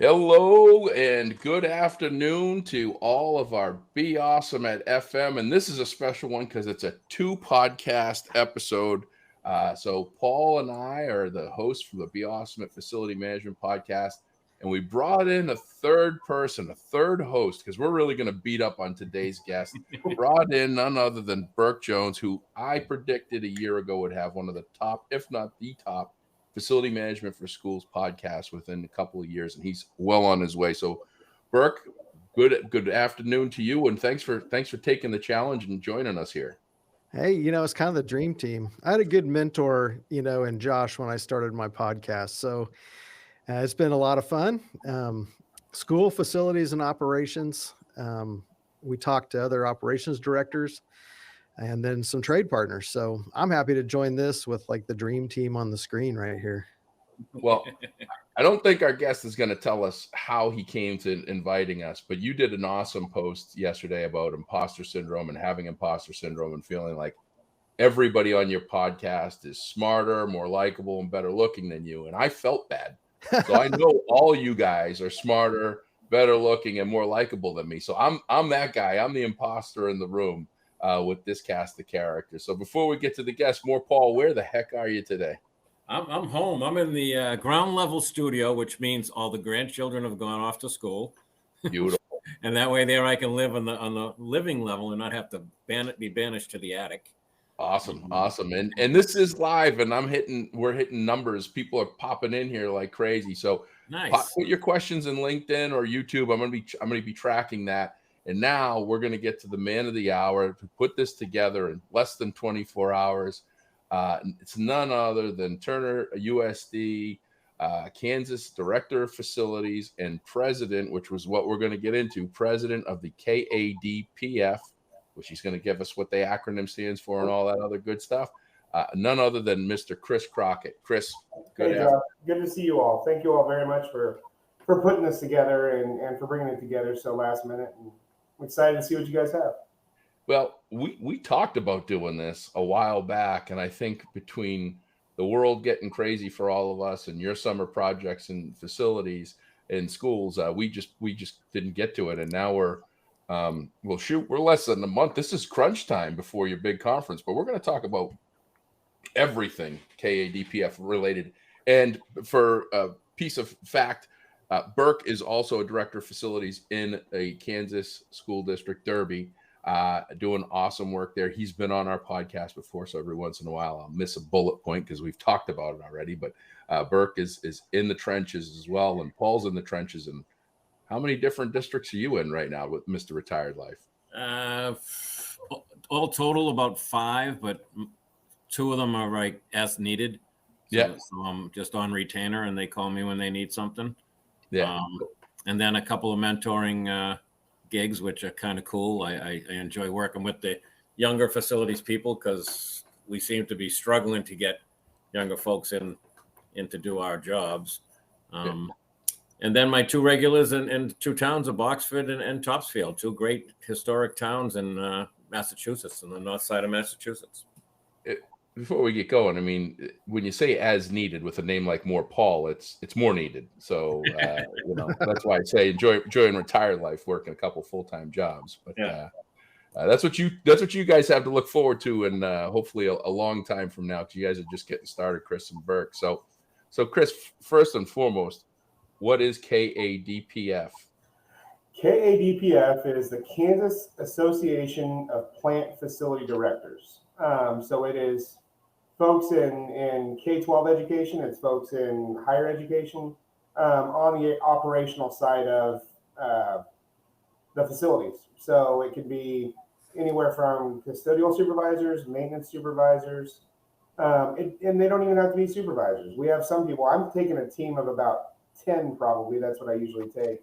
Hello and good afternoon to all of our Be Awesome at FM. And this is a special one because it's a 2 podcast episode. So Paul and I are the hosts for the Be Awesome at Facility Management podcast. And we brought in a third person, a third host, because we're really going to beat up on today's guest. Brought in none other than Burke Jones, who I predicted a year ago would have one of the top, if not the top, Facility Management for Schools podcast within a couple of years, and he's well on his way. So, Burke, good afternoon to you, and thanks for taking the challenge and joining us here. Hey, it's kind of the dream team. I had a good mentor, in Josh when I started my podcast. So it's been a lot of fun. School facilities and operations. We talked to other operations directors and then some trade partners. So I'm happy to join this with like the dream team on the screen right here. Well, I don't think our guest is going to tell us how he came to inviting us, but you did an awesome post yesterday about imposter syndrome and having imposter syndrome and feeling like everybody on your podcast is smarter, more likable, and better looking than you. And I felt bad. So I know all you guys are smarter, better looking, and more likable than me. So I'm that guy. I'm the imposter in the room. With this cast of characters. So before we get to the guests, Paul, where the heck are you today? I'm home. I'm in the ground level studio, which means all the grandchildren have gone off to school. Beautiful. And that way there I can live on the living level and not have to be banished to the attic. Awesome. And this is live, and we're hitting numbers. People are popping in here like crazy. So nice. Put your questions in LinkedIn or YouTube. I'm gonna be tracking that. And now we're going to get to the man of the hour to put this together in less than 24 hours. It's none other than Turner USD, Kansas Director of Facilities and President, which was what we're going to get into, President of the KADPF, which he's going to give us what the acronym stands for and all that other good stuff. None other than Mr. Chris Crockett. Chris, good to see you all. Thank you all very much for putting this together and for bringing it together so last minute. And I'm excited to see what you guys have. Well, we talked about doing this a while back, and I think between the world getting crazy for all of us and your summer projects and facilities and schools, we just didn't get to it. And now we're less than a month. This is crunch time before your big conference, but we're going to talk about everything KADPF related. And for a piece of fact, Burke is also a director of facilities in a Kansas school district, Derby, doing awesome work there. He's been on our podcast before, so every once in a while I'll miss a bullet point because we've talked about it already. But Burke is in the trenches as well, and Paul's in the trenches. And how many different districts are you in right now with Mr. Retired Life? All total about 5, but 2 of them are like as needed. So I'm just on retainer, and they call me when they need something. Yeah. And then a couple of mentoring gigs, which are kind of cool. I enjoy working with the younger facilities people because we seem to be struggling to get younger folks in to do our jobs. And then my 2 regulars in 2 towns of Boxford and Topsfield, 2 great historic towns in Massachusetts, on the north side of Massachusetts. Before we get going, I mean, when you say as needed with a name like Paul, it's more needed. So, that's why I say enjoying retired life, working a couple full-time jobs. But that's what you guys have to look forward to, and hopefully a long time from now, because you guys are just getting started, Chris and Burke. So Chris, first and foremost, what is KADPF? KADPF is the Kansas Association of Plant Facility Directors. So it is folks in K-12 education, it's folks in higher education, on the operational side of the facilities. So it could be anywhere from custodial supervisors, maintenance supervisors, and they don't even have to be supervisors. We have some people, I'm taking a team of about 10 probably, that's what I usually take.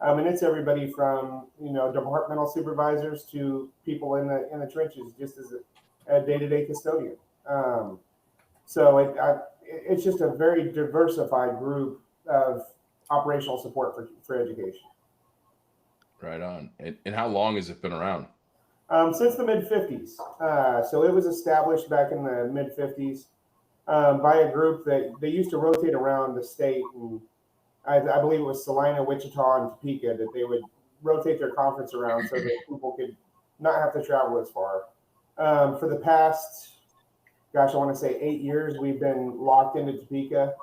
And it's everybody from, departmental supervisors to people in the trenches, just as a day-to-day custodian. So it's just a very diversified group of operational support for education. Right on. And how long has it been around? Since the mid-50s. So it was established back in the mid-50s by a group that they used to rotate around the state and I believe it was Salina, Wichita, and Topeka, that they would rotate their conference around so that people could not have to travel as far. For the past, gosh, I want to say 8 years, we've been locked into Topeka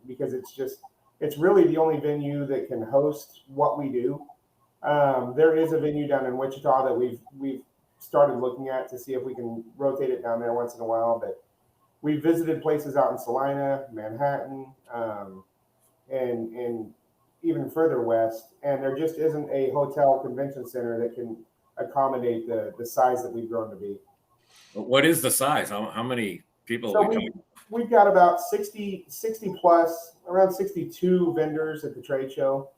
because it's really the only venue that can host what we do. There is a venue down in Wichita that we've started looking at to see if we can rotate it down there once in a while. But we've visited places out in Salina, Manhattan, and even further west, and there just isn't a hotel convention center that can accommodate the size that we've grown to be. What is the size? How many people? So we've got about 60 plus, around 62 vendors at the trade show,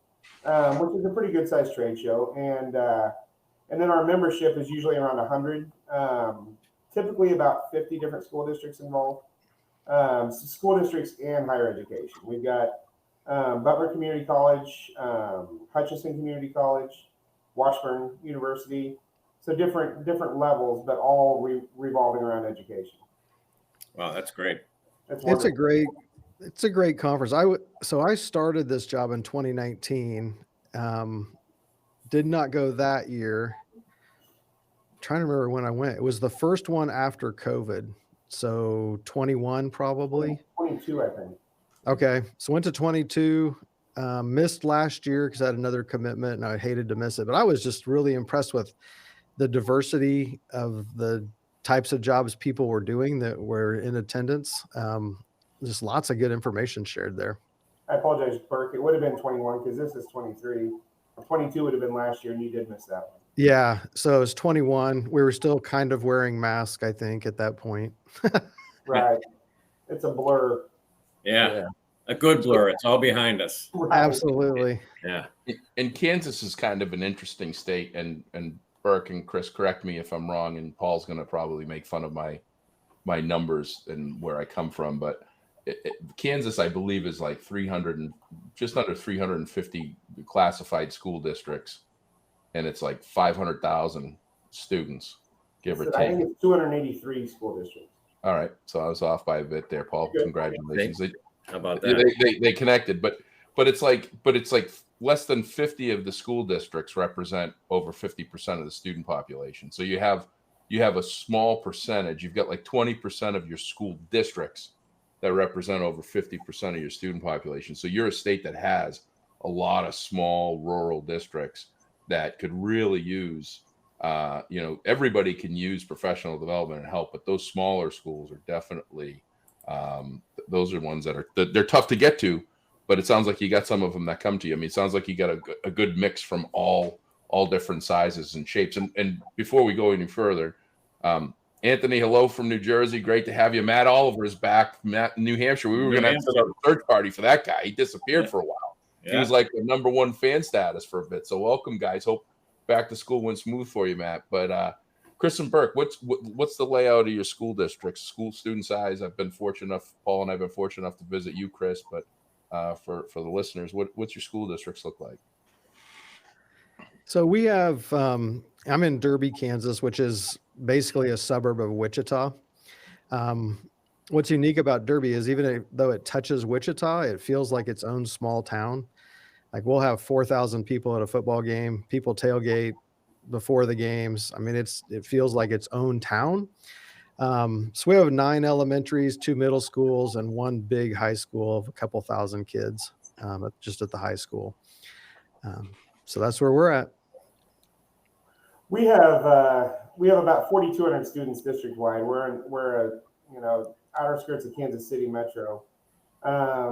which is a pretty good sized trade show. And then our membership is usually around 100, typically about 50 different school districts involved, school districts and higher education. We've got Butler Community College, Hutchinson Community College, Washburn University. So different levels, but all revolving around education. Wow, that's great. It's a great conference. So I started this job in 2019. Did not go that year. Trying to remember when I went. It was the first one after COVID. So 21 probably. 22, I think. Okay. So went to 22. Missed last year because I had another commitment and I hated to miss it. But I was just really impressed with the diversity of the types of jobs people were doing that were in attendance. Just lots of good information shared there. I apologize, Burke. It would have been 21 because this is 23. 22 would have been last year, and you did miss that one. Yeah. So it was 21. We were still kind of wearing masks, I think, at that point. Right. It's a blur. Yeah. A good blur. It's all behind us. Right. Absolutely. Yeah. And Kansas is kind of an interesting state, and Burke and Chris, correct me if I'm wrong, and Paul's going to probably make fun of my numbers and where I come from, but Kansas, I believe, is like 300 and just under 350 classified school districts, and it's like 500,000 students, give or take. I think it's 283 school districts. All right, so I was off by a bit there, Paul. Congratulations. How about that? They connected, but it's like less than 50 of the school districts represent over 50% of the student population. So you have a small percentage. You've got like 20% of your school districts that represent over 50% of your student population. So you're a state that has a lot of small rural districts that could really use, everybody can use professional development and help, but those smaller schools are definitely, those are ones that they're tough to get to. But it sounds like you got some of them that come to you. I mean, it sounds like you got a good mix from all different sizes and shapes. And before we go any further, Anthony, hello from New Jersey. Great to have you. Matt Oliver is back. Matt, New Hampshire. We were going to have to start a search party for that guy. He disappeared for a while. Yeah. He was like the #1 fan status for a bit. So welcome, guys. Hope back to school went smooth for you, Matt. But Chris and Burke, what's the layout of your school districts? School student size. Paul and I've been fortunate enough to visit you, Chris, but for the listeners, what's your school districts look like? So we have, I'm in Derby, Kansas, which is basically a suburb of Wichita. What's unique about Derby is even though it touches Wichita, it feels like its own small town. Like we'll have 4,000 people at a football game, people tailgate before the games. I mean, it feels like its own town. So we have 9 elementaries, 2 middle schools, and 1 big high school of a couple thousand kids, just at the high school. So that's where we're at. We have about 4,200 students district wide. We're outer skirts of Kansas City Metro.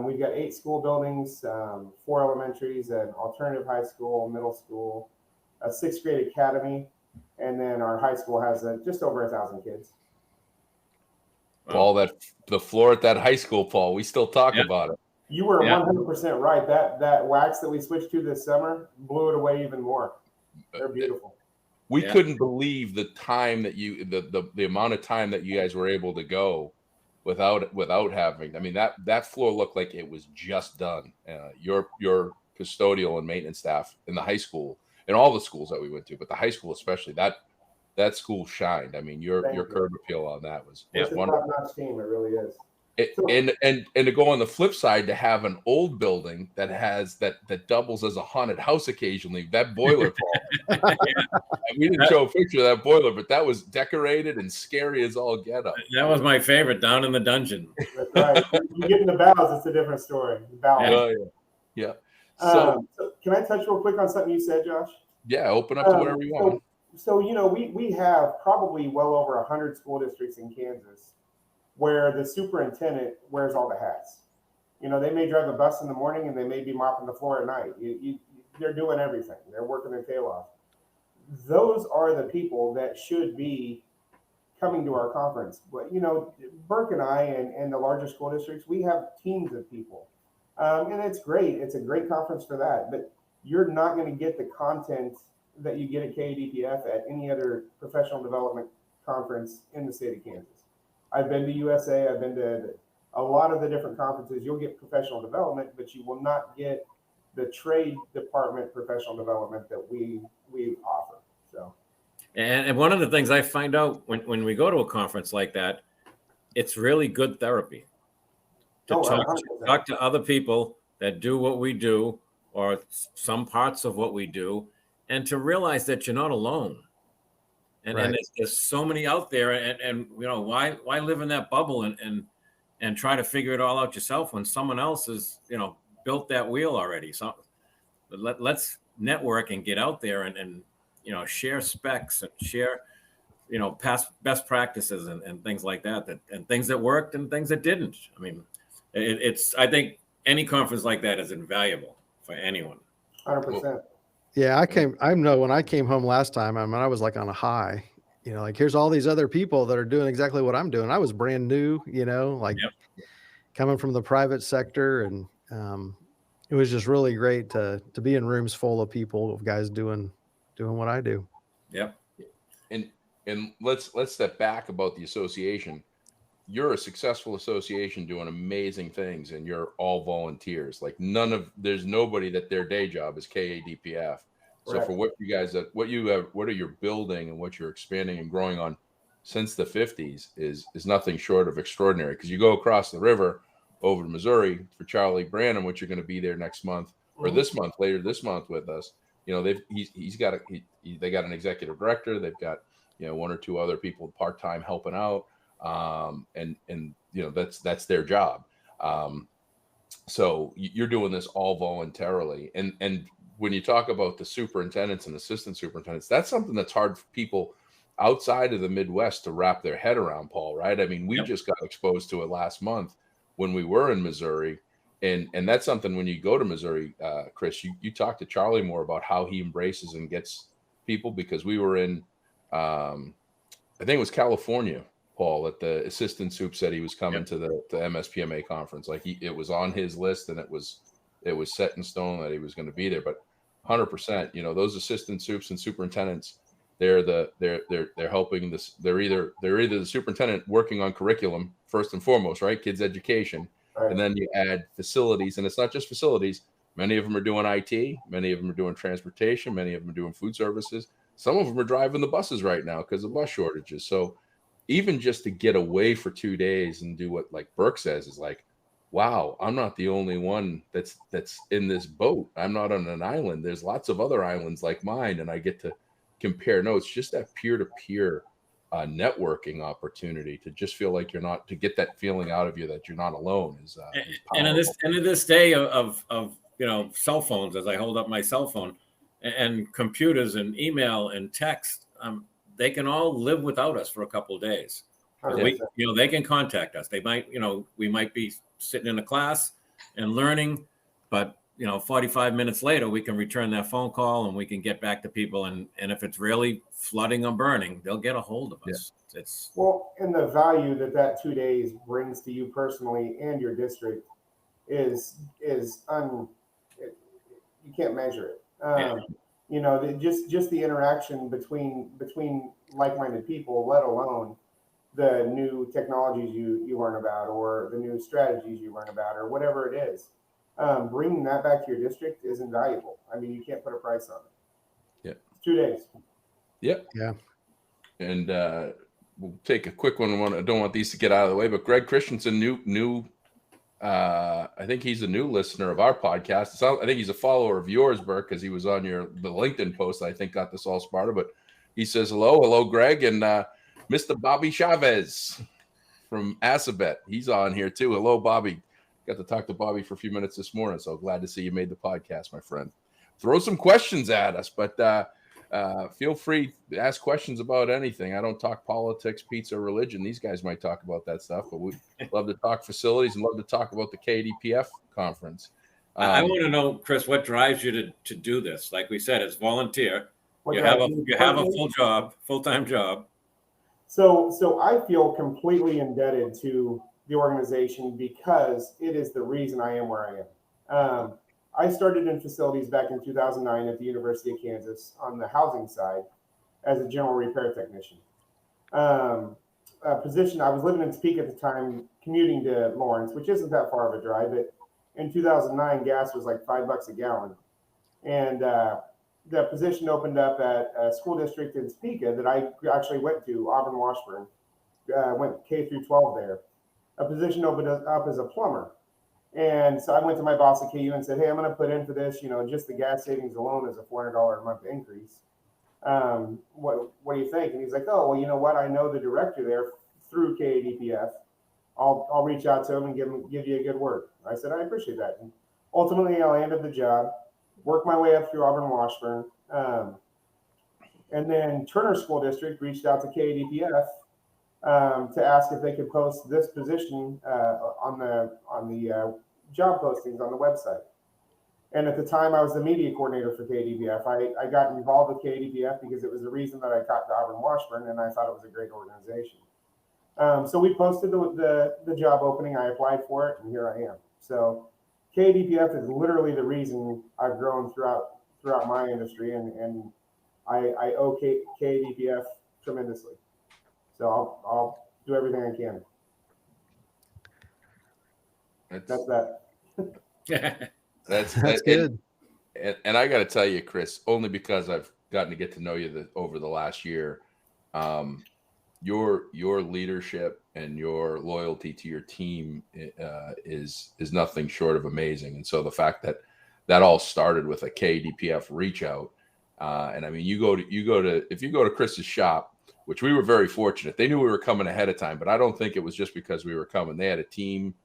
We've got 8 school buildings, 4 elementaries, an alternative high school, middle school, a 6th grade academy, and then our high school has just over 1,000 kids. Paul, the floor at that high school, Paul, we still talk about it. You were 100% right. That wax that we switched to this summer blew it away even more. They're beautiful. We couldn't believe the time that the amount of time that you guys were able to go without having. I mean, that floor looked like it was just done. Your custodial and maintenance staff in the high school and all the schools that we went to, but the high school especially, that school shined. I mean, your curb appeal on that was wonderful. It's a top-notch team. It really is. And to go on the flip side, to have an old building that has that doubles as a haunted house occasionally, that boiler, Paul. We didn't show a picture of that boiler, but that was decorated and scary as all get up. That was my favorite, down in the dungeon. That's right. You get in the bowels, it's a different story. Yeah. So can I touch real quick on something you said, Josh? Yeah, open up to whatever you want. So we have probably well over 100 school districts in Kansas where the superintendent wears all the hats. They may drive a bus in the morning and they may be mopping the floor at night. They're doing everything. They're working their tail off. Those are the people that should be coming to our conference. But, Burke and I and the larger school districts, we have teams of people. And it's great. It's a great conference for that. But you're not going to get the content that you get at KADPF at any other professional development conference in the state of Kansas. I've been to USA. I've been to a lot of the different conferences. You'll get professional development, but you will not get the trade department professional development that we offer. So, and one of the things I find out when we go to a conference like that, it's really good therapy to talk to other people that do what we do or some parts of what we do, and to realize that you're not alone. And there's so many out there, and why live in that bubble and try to figure it all out yourself when someone else has built that wheel already. So let's network and get out there and share specs and share past best practices and things like that and things that worked and things that didn't. I mean, I think any conference like that is invaluable for anyone. 100%. Yeah, I know when I came home last time, I was like on a high, like here's all these other people that are doing exactly what I'm doing. I was brand new, coming from the private sector. And it was just really great to be in rooms full of people, of guys doing what I do. Yep. And let's step back about the association. You're a successful association doing amazing things, and you're all volunteers. Like there's nobody that their day job is KADPF. So Right. for what you're building and what you're expanding and growing on since the 50s is nothing short of extraordinary. Because you go across the river over to Missouri for Charlie Branham, which you're going to be there next month or later this month with us. They got an executive director. They've got one or two other people part-time helping out. And that's their job. So you're doing this all voluntarily. And when you talk about the superintendents and assistant superintendents, that's something that's hard for people outside of the Midwest to wrap their head around, Paul, right? I mean, we just got exposed to it last month when we were in Missouri. And that's something when you go to Missouri, Chris, you talk to Charlie more about how he embraces and gets people, because we were in, I think it was California, Paul, that the assistant soup said he was coming to the MSPMA conference. Like it was on his list, and it was set in stone that he was going to be there. But 100%, those assistant soups and superintendents, they're helping this. They're either the superintendent working on curriculum first and foremost, right? Kids education. Right. And then you add facilities, and it's not just facilities. Many of them are doing IT. Many of them are doing transportation. Many of them are doing food services. Some of them are driving the buses right now because of bus shortages. So even just to get away for 2 days and do what like Burke says is like, wow, I'm not the only one that's in this boat. I'm not on an island. There's lots of other islands like mine, and I get to compare notes. Just that peer-to-peer networking opportunity to just feel like you're not, to get that feeling out of you that you're not alone is and in this day of cell phones, as I hold up my cell phone, and computers and email and text, they can all live without us for a couple of days. They can contact us. They might, we might be sitting in a class and learning, but 45 minutes later, we can return that phone call and we can get back to people. And if it's really flooding or burning, they'll get a hold of us. And the value that 2 days brings to you personally and your district is you can't measure it. Just the interaction between like-minded people, let alone the new technologies you learn about, or the new strategies you learn about, or whatever it is. Bringing that back to your district is invaluable. I mean, you can't put a price on it. Yeah. 2 days. Yep. Yeah. And we'll take a quick one. I don't want these to get out of the way, but Greg Christensen, new. I think he's a new listener of our podcast. I think he's a follower of yours, Burke, because he was on the LinkedIn post. I think got this all started. But he says hello, Greg, and Mr. Bobby Chavez from Assabet. He's on here too. Hello, Bobby. Got to talk to Bobby for a few minutes this morning, so glad to see you made the podcast, my friend. Throw some questions at us, but feel free to ask questions about anything. I don't talk politics, pizza, or religion. These guys might talk about that stuff, but we love to talk facilities and love to talk about the KADPF conference. I want to know, Chris, what drives you to do this? Like we said, it's volunteer. You have a full-time job. So I feel completely indebted to the organization because it is the reason I am where I am. I started in facilities back in 2009 at the University of Kansas on the housing side as a general repair technician. A position, I was living in Topeka at the time, commuting to Lawrence, which isn't that far of a drive, but in 2009, gas was like $5 a gallon. And the position opened up at a school district in Topeka that I actually went to, Auburn Washburn, went K through 12 there. A position opened up as a plumber. And so I went to my boss at KU and said, hey, I'm going to put in for this, just the gas savings alone is a $400 a month increase. What do you think? And he's like, oh, well, you know what? I know the director there through KADPF. I'll reach out to him and give you a good word. I said, I appreciate that. And ultimately, I landed the job, worked my way up through Auburn Washburn. And then Turner School District reached out to KADPF to ask if they could post this position on the job postings on the website. And at the time, I was the media coordinator for KADPF. I got involved with KADPF because it was the reason that I got to Auburn Washburn, and I thought it was a great organization. So we posted the job opening. I applied for it, and here I am. So KADPF is literally the reason I've grown throughout my industry, and I owe KADPF tremendously. So I'll do everything I can. That's that. That's good. And I got to tell you, Chris, only because I've gotten to get to know you over the last year, your leadership and your loyalty to your team is nothing short of amazing. And so the fact that all started with a KADPF reach out, and I mean, if you go to Chris's shop, which we were very fortunate. They knew we were coming ahead of time, but I don't think it was just because we were coming. They had a team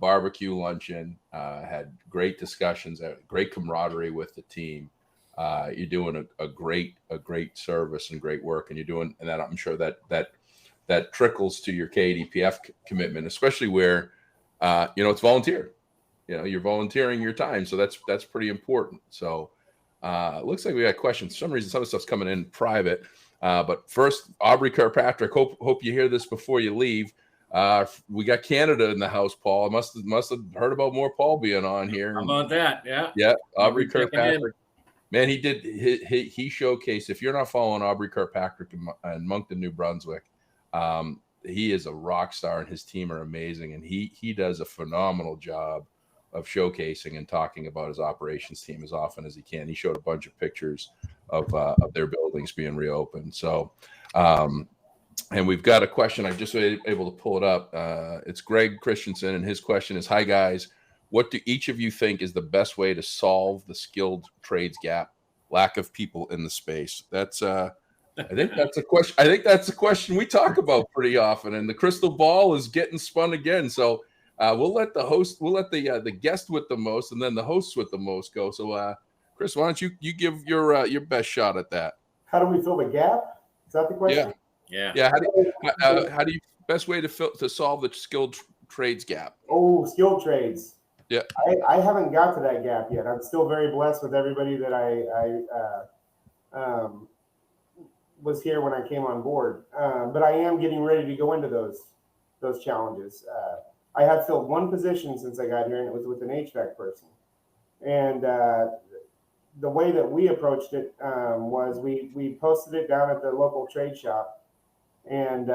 barbecue luncheon, had great discussions, great camaraderie with the team. You're doing a great service and great work, and that I'm sure that trickles to your KADPF commitment, especially where it's volunteer. You're volunteering your time, so that's pretty important. So it looks like we got questions. For some reason, some of the stuff's coming in private. But first, Aubrey Kirkpatrick, hope you hear this before you leave. We got Canada in the house, Paul. I must have heard about more Paul being on here. How about that? Yeah. Yeah, Aubrey Kirkpatrick. Man, he showcased. If you're not following Aubrey Kirkpatrick in Moncton, New Brunswick, he is a rock star, and his team are amazing. And he does a phenomenal job of showcasing and talking about his operations team as often as he can. He showed a bunch of pictures of their buildings being reopened. So, and we've got a question. I'm just able to pull it up. It's Greg Christensen, and his question is, hi guys, what do each of you think is the best way to solve the skilled trades gap, lack of people in the space? That's I think that's a question. I think that's a question we talk about pretty often, and the crystal ball is getting spun again. So we'll let the guest with the most, and then the hosts with the most go. So Chris, why don't you give your best shot at that? How do we fill the gap? Is that the question? Yeah. How do you best way to solve the skilled trades gap? Oh, skilled trades. Yeah. I haven't got to that gap yet. I'm still very blessed with everybody that I was here when I came on board. But I am getting ready to go into those challenges. I have filled one position since I got here, and it was with an HVAC person. And the way that we approached it was we posted it down at the local trade shop. And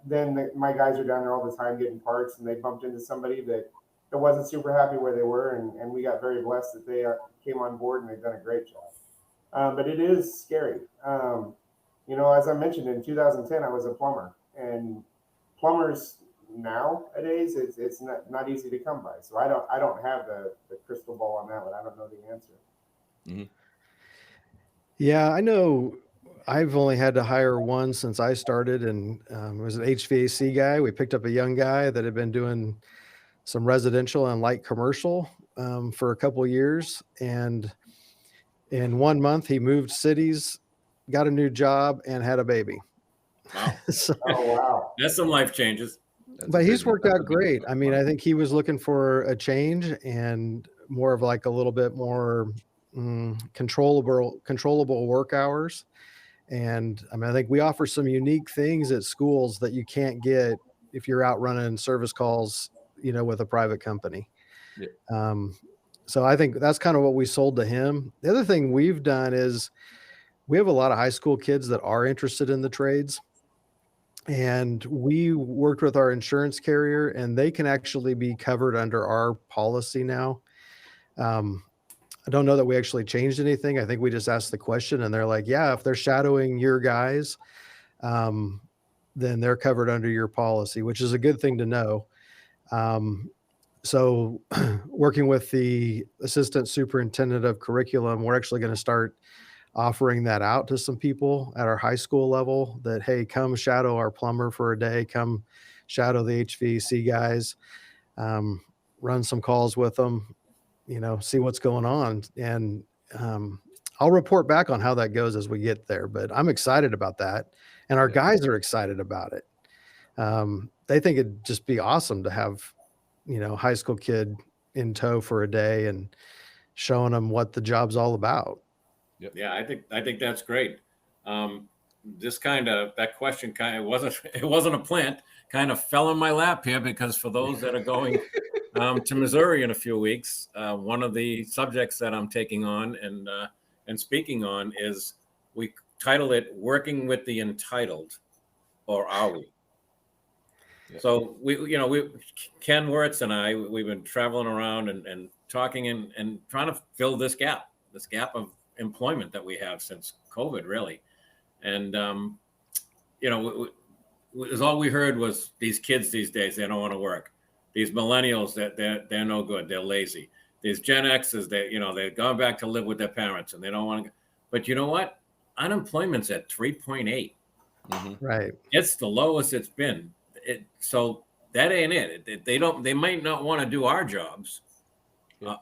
then my guys are down there all the time getting parts, and they bumped into somebody that wasn't super happy where they were. And we got very blessed that they came on board, and they've done a great job. But it is scary. As I mentioned, in 2010, I was a plumber. and plumbers nowadays, it's not easy to come by. So I don't have the crystal ball on that one. I don't know the answer. Mm-hmm. Yeah, I know I've only had to hire one since I started, and it was an HVAC guy. We picked up a young guy that had been doing some residential and light commercial for a couple of years. And in 1 month, he moved cities, got a new job, and had a baby. Wow. So, Oh, wow. That's some life changes. but he's worked out great. I mean, I think he was looking for a change and more of like a little bit more controllable work hours. And I mean, I think we offer some unique things at schools that you can't get if you're out running service calls, with a private company. Yeah. So I think that's kind of what we sold to him. The other thing we've done is we have a lot of high school kids that are interested in the trades. And we worked with our insurance carrier, and they can actually be covered under our policy now. I don't know that we actually changed anything. I think we just asked the question, and they're like, yeah, if they're shadowing your guys, then they're covered under your policy, which is a good thing to know. So working with the assistant superintendent of curriculum, we're actually going to start offering that out to some people at our high school level that, hey, come shadow our plumber for a day, come shadow the HVAC guys, run some calls with them, see what's going on. And I'll report back on how that goes as we get there, but I'm excited about that. And our guys are excited about it. They think it'd just be awesome to have, high school kid in tow for a day and showing them what the job's all about. Yeah, I think that's great. That question it wasn't a plant, kind of fell in my lap here, because for those that are going to Missouri in a few weeks, one of the subjects that I'm taking on and speaking on is, we titled it "Working with the Entitled," or are we? Yeah. So Ken Wirtz and I, we've been traveling around and talking and trying to fill this gap of employment that we have since COVID, really. And all we heard was these kids these days, they don't want to work. These millennials, that they're no good, they're lazy. These Gen X's, they've gone back to live with their parents and they don't want to. But you know what? Unemployment's at 3.8. Mm-hmm. Right. It's the lowest it's been. So that ain't it. They might not want to do our jobs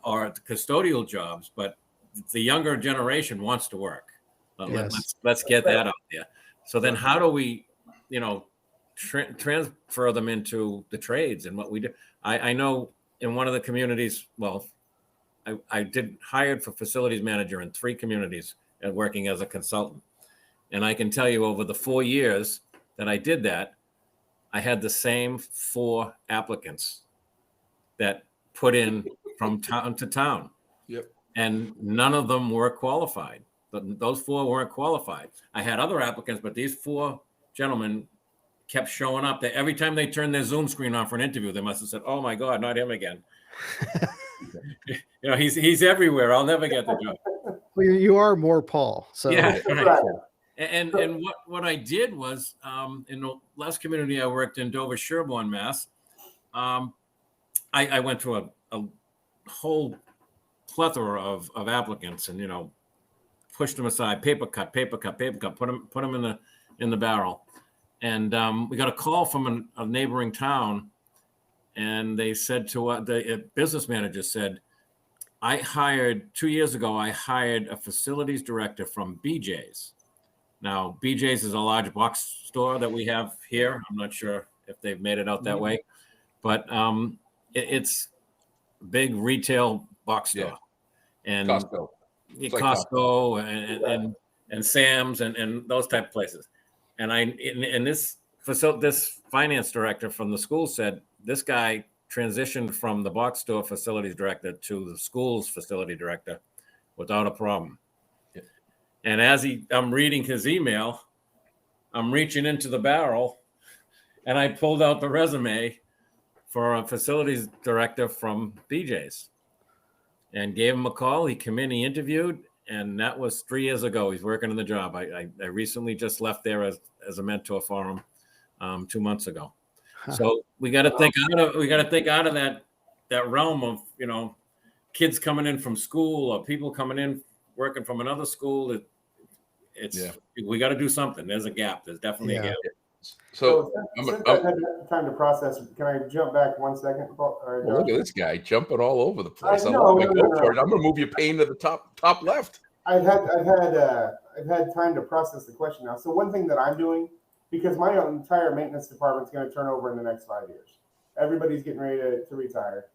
or the custodial jobs, but the younger generation wants to work. Let's get that out there. So then how do we, transfer them into the trades and what we do? I know in one of the communities, I hired for facilities manager in 3 communities and working as a consultant. And I can tell you, over the 4 years that I did that, I had the same 4 applicants that put in from town to town. Yep. And none of them were qualified. But those 4 weren't qualified. I had other applicants, but these 4 gentlemen kept showing up. That every time they turned their Zoom screen on for an interview, they must have said, "Oh my God, not him again." He's everywhere. I'll never get the job. Well, you are more Paul. So yeah, right. And what I did was, in the last community I worked in, Dover, Sherborne, Mass. I went through a whole plethora of applicants, and pushed them aside, paper cut, put them in the barrel. And we got a call from a neighboring town, and they said to us, the business manager said, 2 years ago, I hired a facilities director from BJ's. Now, BJ's is a large box store that we have here. I'm not sure if they've made it out that way, but it's a big retail box store. Yeah. And Costco and Sam's and those type of places. And this finance director from the school said, this guy transitioned from the box store facilities director to the school's facility director without a problem. Yeah. And as I'm reading his email, I'm reaching into the barrel, and I pulled out the resume for a facilities director from BJ's and gave him a call. He came in, he interviewed, and that was 3 years ago. He's working in the job. I recently just left there as a mentor for him. 2 months ago. So we got to think out of that realm of, kids coming in from school or people coming in working from another school. We got to do something. There's a gap. There's definitely a gap. So since I've had time to process, can I jump back 1 second? Look at this guy jumping all over the place. No. I'm going to move your pane to the top left. I've had time to process the question now. So one thing that I'm doing, because my entire maintenance department is going to turn over in the next 5 years. Everybody's getting ready to retire.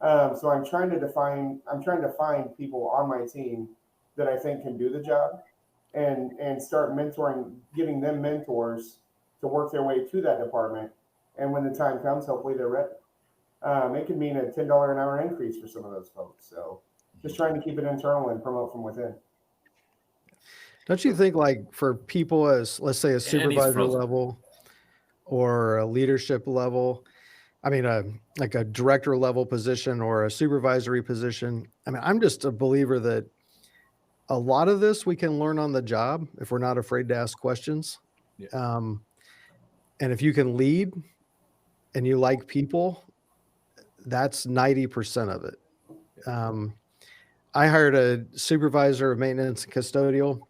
So I'm trying to find people on my team that I think can do the job, and start mentoring, giving them mentors to work their way to that department. And when the time comes, hopefully they're ready. It could mean a $10 an hour increase for some of those folks. So just trying to keep it internal and promote from within. Don't you think, like, for people as, let's say, a supervisor level or a leadership level, I mean, like a director level position or a supervisory position, I mean, I'm just a believer that a lot of this we can learn on the job if we're not afraid to ask questions. Yeah. And if you can lead and you like people, that's 90% of it. I hired a supervisor of maintenance and custodial,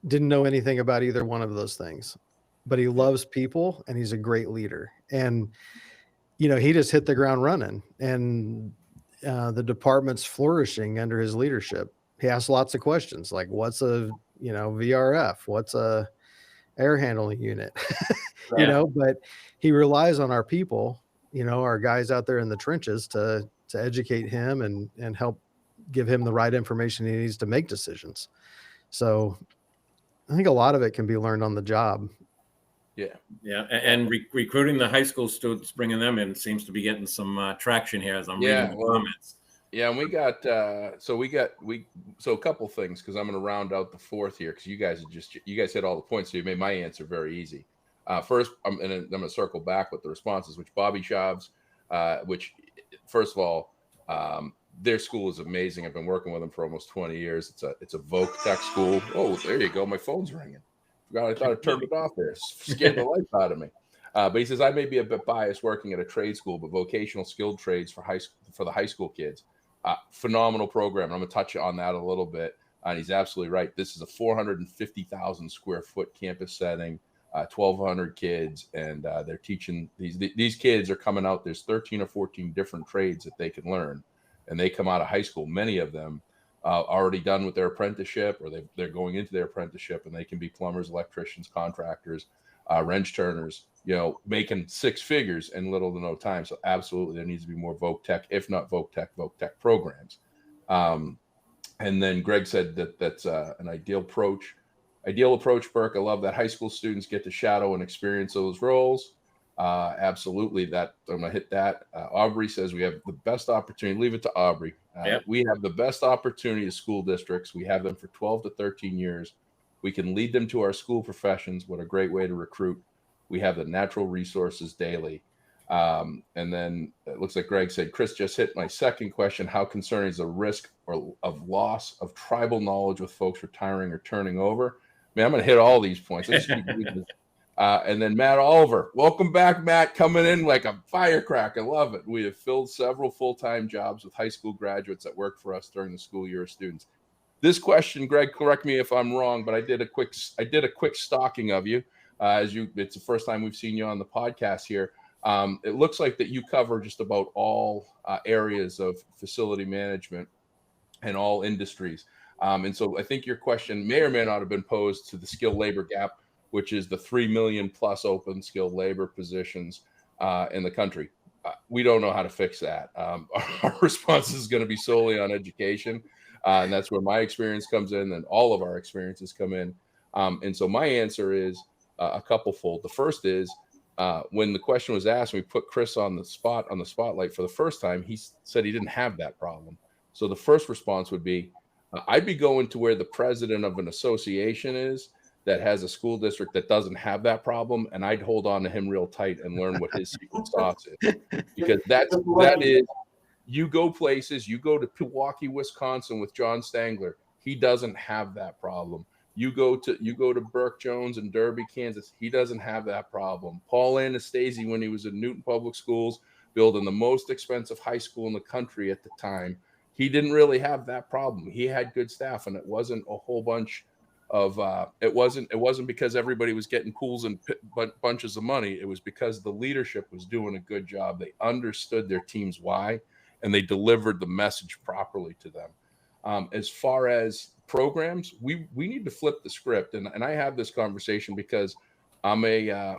didn't know anything about either one of those things, but he loves people and he's a great leader. And, he just hit the ground running, and the department's flourishing under his leadership. He asks lots of questions like, what's a, VRF? What's a air handling unit? But he relies on our people, our guys out there in the trenches to educate him and help give him the right information he needs to make decisions. So I think a lot of it can be learned on the job. Yeah. And recruiting the high school students, bringing them in, seems to be getting some traction here as I'm reading the comments. Yeah, and we got a couple things, because I'm going to round out the fourth here, because you guys hit all the points, so you made my answer very easy. First, I'm going to circle back with the responses, which Bobby Shavs, which, first of all, their school is amazing. I've been working with them for almost 20 years. It's a voc tech school. Oh, there you go. My phone's ringing. I thought I turned it off there. Scared the life out of me. But he says, I may be a bit biased working at a trade school, but vocational skilled trades for the high school kids. Phenomenal program. I'm going to touch on that a little bit. And he's absolutely right. This is a 450,000 square foot campus setting, 1,200 kids, and they're teaching these kids are coming out. There's 13 or 14 different trades that they can learn, and they come out of high school. Many of them already done with their apprenticeship, or they're going into their apprenticeship, and they can be plumbers, electricians, contractors, wrench turners, making six figures in little to no time. So absolutely, there needs to be more voc tech, if not voc tech programs. And then Greg said that's an ideal approach. Burke. I love that high school students get to shadow and experience those roles. Absolutely, that I'm gonna hit that. Aubrey says we have the best opportunity. Leave it to Aubrey. We have the best opportunity as school districts. We have them for 12 to 13 years. We can lead them to our school professions. What a great way to recruit. We have the natural resources daily. And then it looks like Greg said, Chris just hit my second question. How concerning is the risk of loss of tribal knowledge with folks retiring or turning over? Man, I'm going to hit all these points. And then Matt Oliver, welcome back, Matt, coming in like a firecracker. Love it. We have filled several full-time jobs with high school graduates that work for us during the school year of students. This question, Greg, correct me if I'm wrong, but I did a quick stalking of you. It's the first time we've seen you on the podcast here. It looks like that you cover just about all areas of facility management and all industries. And so I think your question may or may not have been posed to the skilled labor gap, which is the 3 million plus open skilled labor positions in the country. We don't know how to fix that. Our response is going to be solely on education. And that's where my experience comes in, and all of our experiences come in. And so my answer is a couple-fold. The first is when the question was asked, we put Chris on the spotlight for the first time, he said he didn't have that problem. So the first response would be, I'd be going to where the president of an association is that has a school district that doesn't have that problem, and I'd hold on to him real tight and learn what his secret sauce is. Because that is, you go places, you go to Milwaukee, Wisconsin with John Stangler, he doesn't have that problem. You go to Burke Jones in Derby, Kansas. He doesn't have that problem. Paul Anastasi, when he was in Newton Public Schools, building the most expensive high school in the country at the time, he didn't really have that problem. He had good staff, and it wasn't a whole bunch of it wasn't because everybody was getting pools and bunches of money. It was because the leadership was doing a good job. They understood their team's why, and they delivered the message properly to them. As far as programs, we need to flip the script, and I have this conversation because I'm a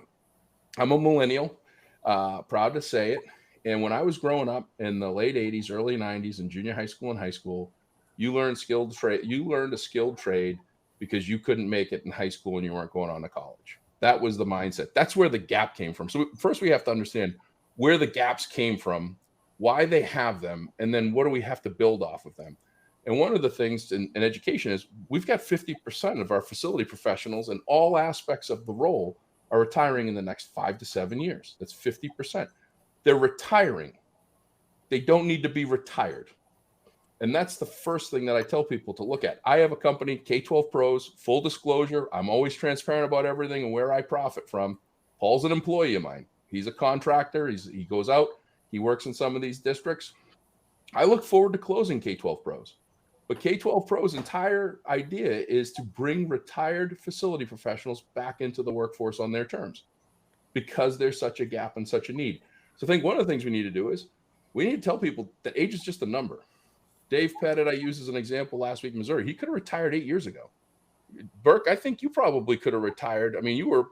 millennial, proud to say it. And when I was growing up in the late 80s, early 90s, in junior high school and high school, you learned a skilled trade because you couldn't make it in high school and you weren't going on to college. That was the mindset. That's where the gap came from. So first we have to understand where the gaps came from, why they have them, and then what do we have to build off of them. And one of the things in education is we've got 50% of our facility professionals in all aspects of the role are retiring in the next 5 to 7 years. That's 50%. They're retiring. They don't need to be retired. And that's the first thing that I tell people to look at. I have a company, K-12 Pros, full disclosure. I'm always transparent about everything and where I profit from. Paul's an employee of mine. He's a contractor. He goes out. He works in some of these districts. I look forward to closing K-12 Pros. But K-12 Pro's entire idea is to bring retired facility professionals back into the workforce on their terms because there's such a gap and such a need. So I think one of the things we need to do is we need to tell people that age is just a number. Dave Pettit, I used as an example last week in Missouri. He could have retired 8 years ago. Burke, I think you probably could have retired. I mean, you were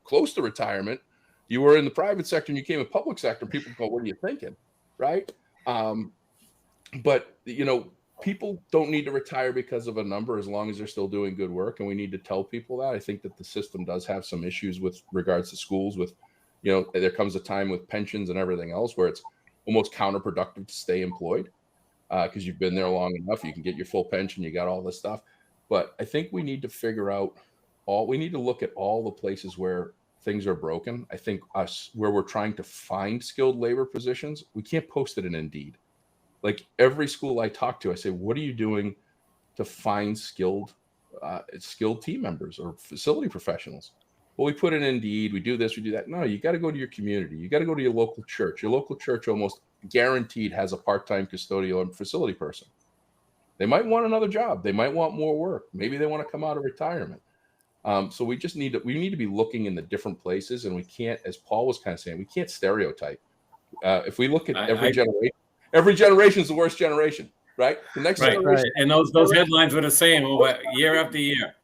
close to retirement. You were in the private sector and you came in public sector. People go, what are you thinking? Right? But, people don't need to retire because of a number as long as they're still doing good work. And we need to tell people that. I think that the system does have some issues with regards to schools with, there comes a time with pensions and everything else where it's almost counterproductive to stay employed because you've been there long enough. You can get your full pension. You got all this stuff. But I think we need to figure out we need to look at all the places where things are broken. I think where we're trying to find skilled labor positions, we can't post it in Indeed. Like every school I talk to, I say, what are you doing to find skilled team members or facility professionals? Well, we put in Indeed, we do this, we do that. No, you got to go to your community. You got to go to your local church. Your local church almost guaranteed has a part-time custodial and facility person. They might want another job. They might want more work. Maybe they want to come out of retirement. So we need to be looking in the different places, and we can't, as Paul was kind of saying, we can't stereotype. If we look at every generation is the worst generation, right? The next generation. Right. And those headlines were the same year after year.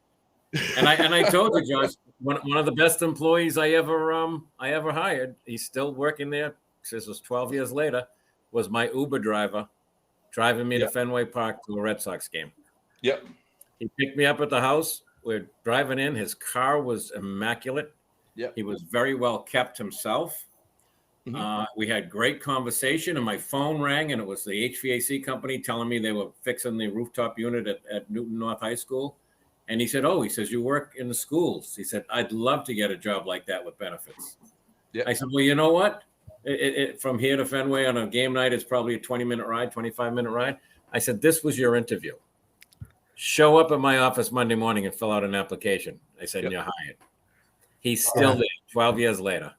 And I told you, Josh, one of the best employees I ever hired, he's still working there. This was 12 years later, was my Uber driver driving me to Fenway Park to a Red Sox game. Yep. He picked me up at the house. We're driving in. His car was immaculate. Yep. He was very well kept himself. Mm-hmm. We had great conversation, and my phone rang, and it was the HVAC company telling me they were fixing the rooftop unit at Newton North High School. And he said, he says, you work in the schools. He said, I'd love to get a job like that with benefits. Yep. I said, well, you know what? From here to Fenway on a game night is probably a 20-minute ride, 25-minute ride. I said, this was your interview. Show up at my office Monday morning and fill out an application. I said, You're hired. He's still there 12 years later.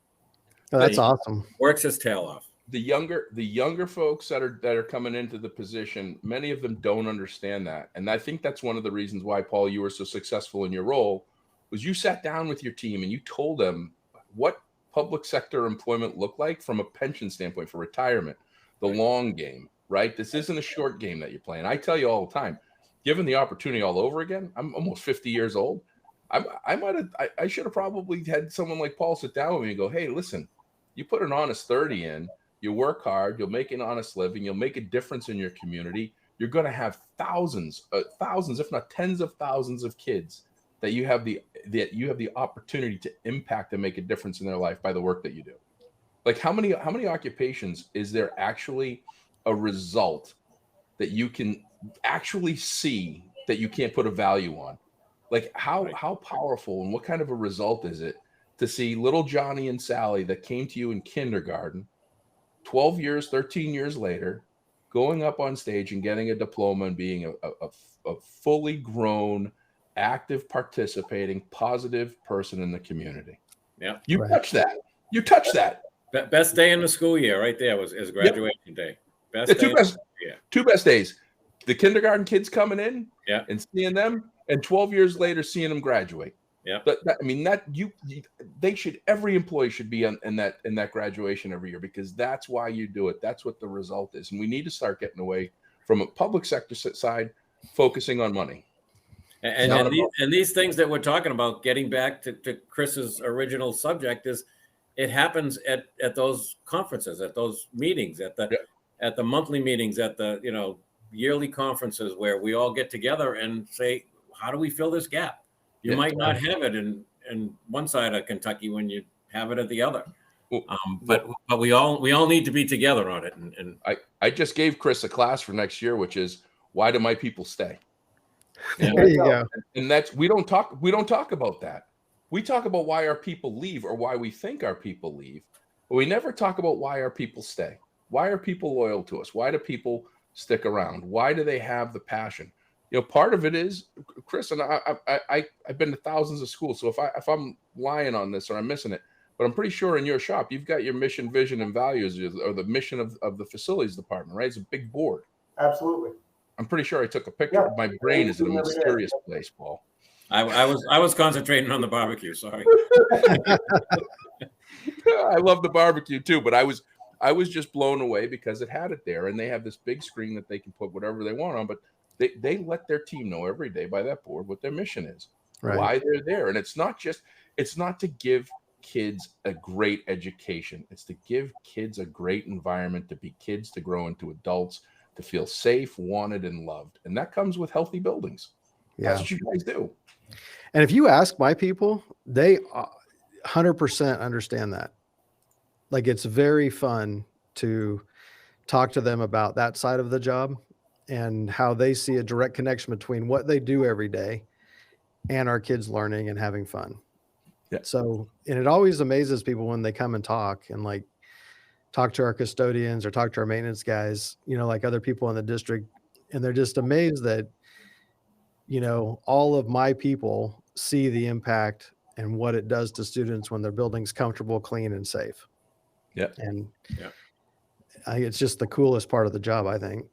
Oh, that's awesome. Works his tail off. The younger folks that are coming into the position, many of them don't understand that. And I think that's one of the reasons why, Paul, you were so successful in your role, was you sat down with your team and you told them what public sector employment looked like from a pension standpoint for retirement, the long game, right? This isn't a short game that you're playing. I tell you all the time, given the opportunity all over again, I'm almost 50 years old. I should have probably had someone like Paul sit down with me and go, hey, listen, you put an honest 30 in, you work hard, you'll make an honest living, you'll make a difference in your community. You're going to have thousands, if not tens of thousands of kids that you have the opportunity to impact and make a difference in their life by the work that you do. Like how many occupations is there actually a result that you can actually see that you can't put a value on? Like how powerful and what kind of a result is it to see little Johnny and Sally that came to you in kindergarten 12 years, 13 years later, going up on stage and getting a diploma and being a fully grown active, participating, positive person in the community. Yeah. You Right. touch that. You touch that. Best day in the school year right there is graduation day. Best The day. two best days. The kindergarten kids coming in Yeah. and seeing them, and 12 years later seeing them graduate. Yeah. Every employee should be in that graduation every year, because that's why you do it. That's what the result is. And we need to start getting away from a public sector side, focusing on money. And these things that we're talking about, getting back to Chris's original subject, is it happens at those conferences, at those meetings, at the monthly meetings, at the yearly conferences, where we all get together and say, how do we fill this gap? You might not have it in one side of Kentucky when you have it at the other. But we all need to be together on it. And I just gave Chris a class for next year, which is, why do my people stay? There you go. And that's, we don't talk about that. We talk about why our people leave, or why we think our people leave, but we never talk about why our people stay. Why are people loyal to us? Why do people stick around? Why do they have the passion? Part of it is, Chris, and I've been to thousands of schools. So if I'm lying on this or I'm missing it, but I'm pretty sure in your shop, you've got your mission, vision, and values, or the mission of the facilities department, right? It's a big board. Absolutely. I'm pretty sure I took a picture. Yeah. My brain is in a mysterious place, Paul. I was concentrating on the barbecue. Sorry. I love the barbecue too, but I was just blown away because it had it there, and they have this big screen that they can put whatever they want on, but they let their team know every day by that board what their mission is, why they're there. And it's not to give kids a great education. It's to give kids a great environment, to be kids, to grow into adults, to feel safe, wanted, and loved. And that comes with healthy buildings. Yeah. That's what you guys do. And if you ask my people, they 100% understand that. Like, it's very fun to talk to them about that side of the job and how they see a direct connection between what they do every day and our kids learning and having fun. Yeah. So, and it always amazes people when they come and talk to our custodians or talk to our maintenance guys, like other people in the district, and they're just amazed that, all of my people see the impact and what it does to students when their building's comfortable, clean, and safe. Yeah. And it's just the coolest part of the job, I think.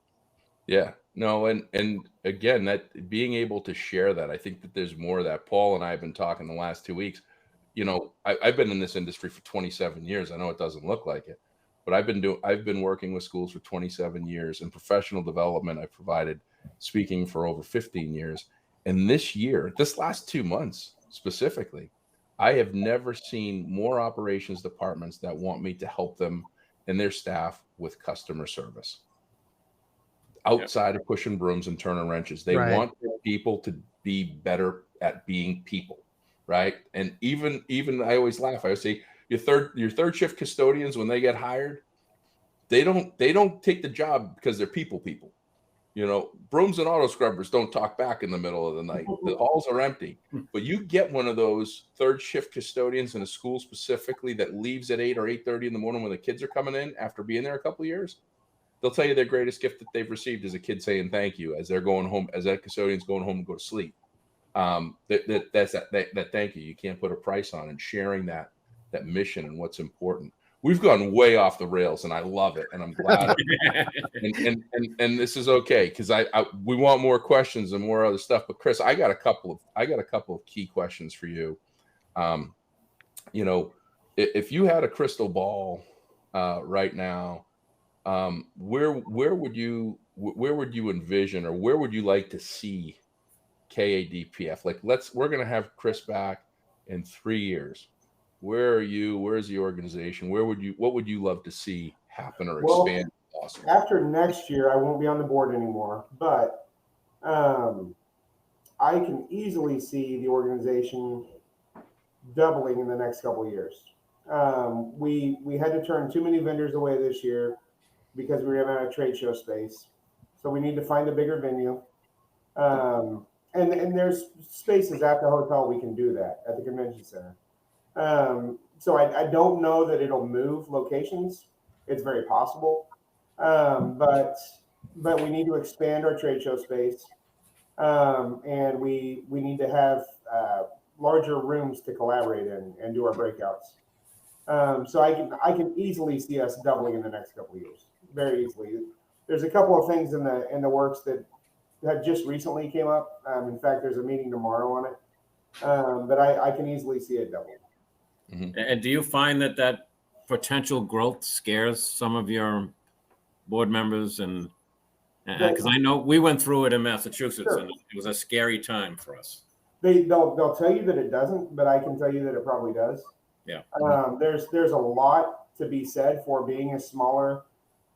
Yeah, no. And again, that being able to share that, I think that there's more of that. Paul and I have been talking the last 2 weeks. I've been in this industry for 27 years. I know it doesn't look like it, but I've been working with schools for 27 years. In professional development, I've provided speaking for over 15 years. And this last 2 months specifically, I have never seen more operations departments that want me to help them and their staff with customer service. Outside of pushing brooms and turning wrenches, they want their people to be better at being people, right? And even I always laugh. I always say your third shift custodians, when they get hired, they don't take the job because they're people. Brooms and auto scrubbers don't talk back in the middle of the night. The halls are empty. But you get one of those third shift custodians in a school specifically that leaves at 8 or 8:30 in the morning when the kids are coming in after being there a couple of years. They'll tell you their greatest gift that they've received is a kid saying thank you as they're going home, as that custodian's going home to go to sleep. That's that thank you. You can't put a price on, and sharing that mission and what's important. We've gone way off the rails, and I love it, and I'm glad. and this is okay, because we want more questions and more other stuff. But Chris, I got a couple of key questions for you. If you had a crystal ball right now, where would you envision, or where would you like to see KADPF? We're going to have Chris back in 3 years. Where are you? Where's the organization? What would you love to see happen or expand? Awesome. After next year, I won't be on the board anymore, but I can easily see the organization doubling in the next couple of years. We had to turn too many vendors away this year because we ran out of trade show space. So we need to find a bigger venue. And there's spaces at the hotel we can do that, at the convention center. So I don't know that it'll move locations. It's very possible. But we need to expand our trade show space. And we need to have larger rooms to collaborate in and do our breakouts. So I can easily see us doubling in the next couple of years, very easily. There's a couple of things in the works that have just recently came up. In fact, there's a meeting tomorrow on it, but I can easily see it doubling. Mm-hmm. And do you find that potential growth scares some of your board members? And because I know we went through it in Massachusetts, sure, and it was a scary time for us. They'll tell you that it doesn't, but I can tell you that it probably does. Yeah. There's a lot to be said for being a smaller,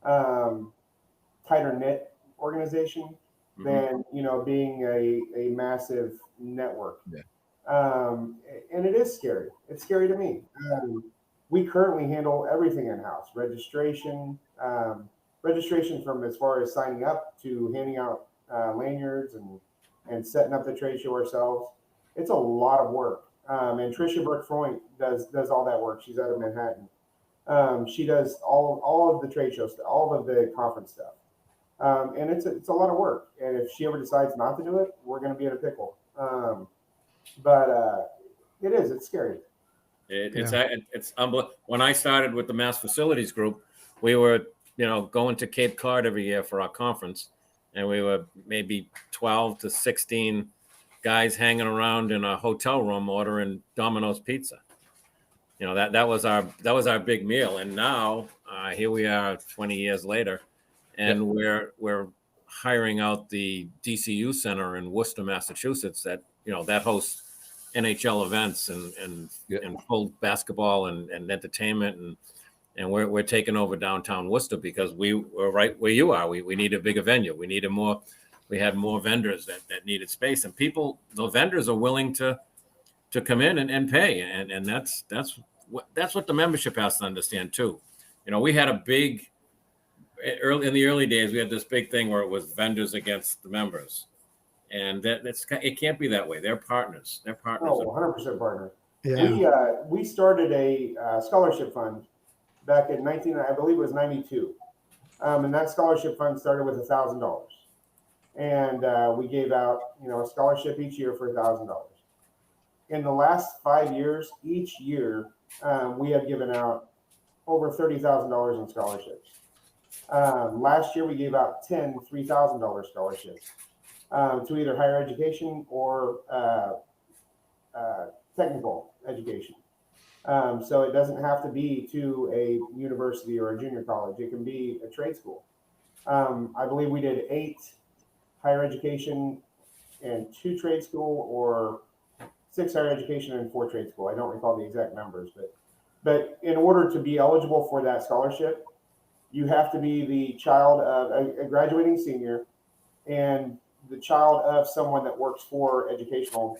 tighter knit organization than being a massive network. Yeah. And it is scary. It's scary to me. We currently handle everything in-house: registration from as far as signing up to handing out lanyards and setting up the trade show ourselves. It's a lot of work. And Tricia Burke does all that work. She's out of Manhattan. She does all of the trade shows, all of the conference stuff. And it's a lot of work. And if she ever decides not to do it, we're going to be in a pickle. But it's scary. It's unbelievable. When I started with the Mass Facilities Group, we were, going to Cape Cod every year for our conference, and we were maybe 12 to 16 guys hanging around in a hotel room ordering Domino's pizza. That was our big meal. And now here we are 20 years later, and we're hiring out the DCU Center in Worcester, Massachusetts, that hosts NHL events and full basketball and entertainment, and we're taking over downtown Worcester because we're right where you are. We need a bigger venue. We had more vendors that needed space, and the vendors are willing to come in and pay, and that's what the membership has to understand too. We had a big in the early days. We had this big thing where it was vendors against the members. And it can't be that way. They're partners. Oh, 100% partner. Yeah. We started a scholarship fund back in I believe it was 92. And that scholarship fund started with $1,000. And we gave out, a scholarship each year for $1,000. In the last 5 years, each year, we have given out over $30,000 in scholarships. Last year, we gave out 10 $3,000 scholarships. To either higher education or technical education. So it doesn't have to be to a university or a junior college. It can be a trade school. I believe we did 8 higher education and 2 trade school, or 6 higher education and 4 trade school. I don't recall the exact numbers, but in order to be eligible for that scholarship, you have to be the child of a graduating senior and the child of someone that works for educational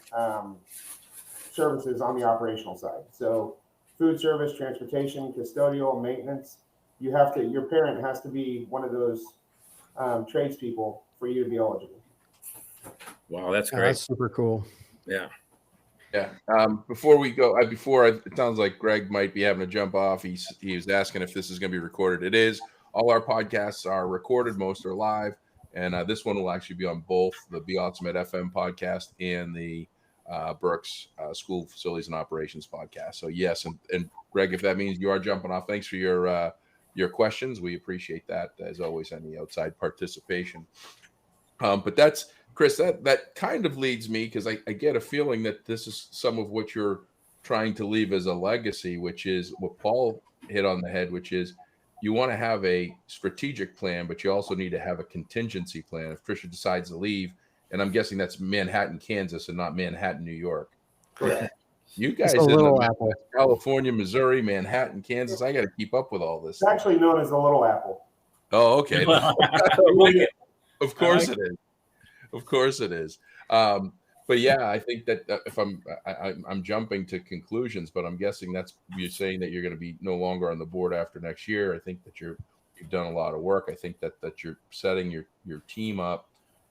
services on the operational side. So food service, transportation, custodial, maintenance, your parent has to be one of those tradespeople for you to be eligible. Wow, that's great. That's super cool. Yeah. Yeah. Before we go, it sounds like Greg might be having to jump off. He was asking if this is going to be recorded. It is. All our podcasts are recorded. Most are live. And this one will actually be on both the Be Ultimate FM podcast and the Burke's School Facilities and Operations podcast. So yes, and Greg, if that means you are jumping off, thanks for your questions. We appreciate that, as always, any outside participation. But that's, Chris, that kind of leads me, because I get a feeling that this is some of what you're trying to leave as a legacy, which is what Paul hit on the head, which is you want to have a strategic plan, but you also need to have a contingency plan if Tricia decides to leave. And I'm guessing that's Manhattan, Kansas, and not Manhattan, New York. Correct. You guys in the California, Missouri, Manhattan, Kansas, I got to keep up with all this. It's actually known as the Little Apple. Oh, okay. Of course it is. Of course it is. But yeah, I think that if I'm jumping to conclusions, but I'm guessing you're saying that you're going to be no longer on the board after next year. I think that you've done a lot of work. I think that you're setting your team up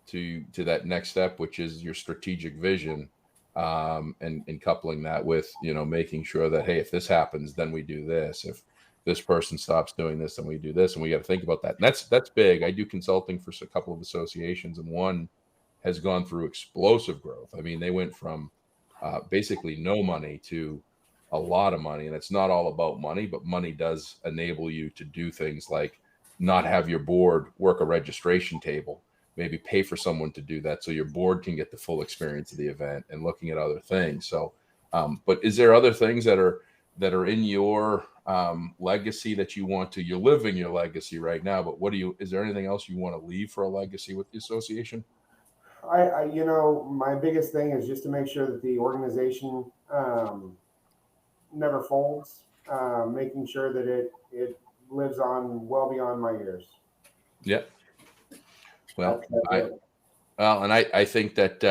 to that next step, which is your strategic vision, and coupling that with, making sure that, hey, if this happens, then we do this. If this person stops doing this, then we do this, and we got to think about that. And that's big. I do consulting for a couple of associations, and one has gone through explosive growth. I mean, they went from basically no money to a lot of money, and it's not all about money, but money does enable you to do things like not have your board work a registration table, maybe pay for someone to do that so your board can get the full experience of the event, and looking at other things. So, but is there other things that are in your legacy that you want to? You're living your legacy right now, but is there anything else you want to leave for a legacy with the association? My biggest thing is just to make sure that the organization never folds, making sure that it lives on well beyond my years. Yeah. Well, I think that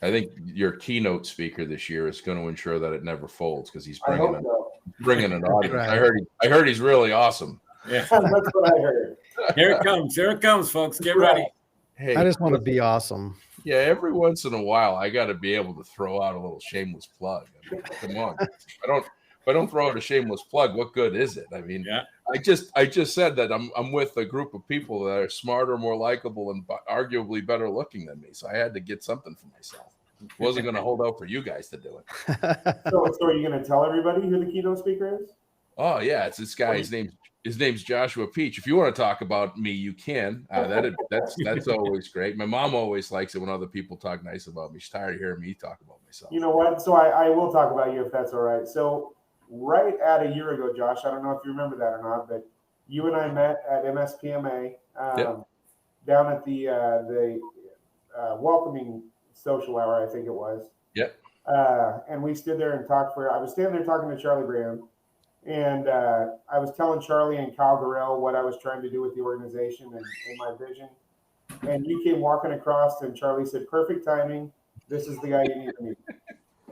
I think your keynote speaker this year is going to ensure that it never folds, because he's bringing an audience. Right. I heard he's really awesome. Yeah, that's what I heard. Here it comes, folks. Get ready. Hey, I just want to be awesome. Yeah, every once in a while, I got to be able to throw out a little shameless plug. I mean, come on, if I don't throw out a shameless plug, what good is it? I mean, yeah. I just said that I'm with a group of people that are smarter, more likable, and arguably better looking than me. So I had to get something for myself. Wasn't going to hold out for you guys to do it. So are you going to tell everybody who the keynote speaker is? Oh yeah, it's this guy. His name's Joshua Peach. If you want to talk about me, you can. That's always great. My mom always likes it when other people talk nice about me. She's tired of hearing me talk about myself. You know what? So I will talk about you if that's all right. So right at a year ago, Josh, I don't know if you remember that or not, but you and I met at MSPMA down at the welcoming social hour, I think it was. Yep. And we stood there and talked I was standing there talking to Charlie Graham. And I was telling Charlie and Kyle Gorell what I was trying to do with the organization and my vision. And you came walking across, and Charlie said, "Perfect timing. This is the guy you need to meet."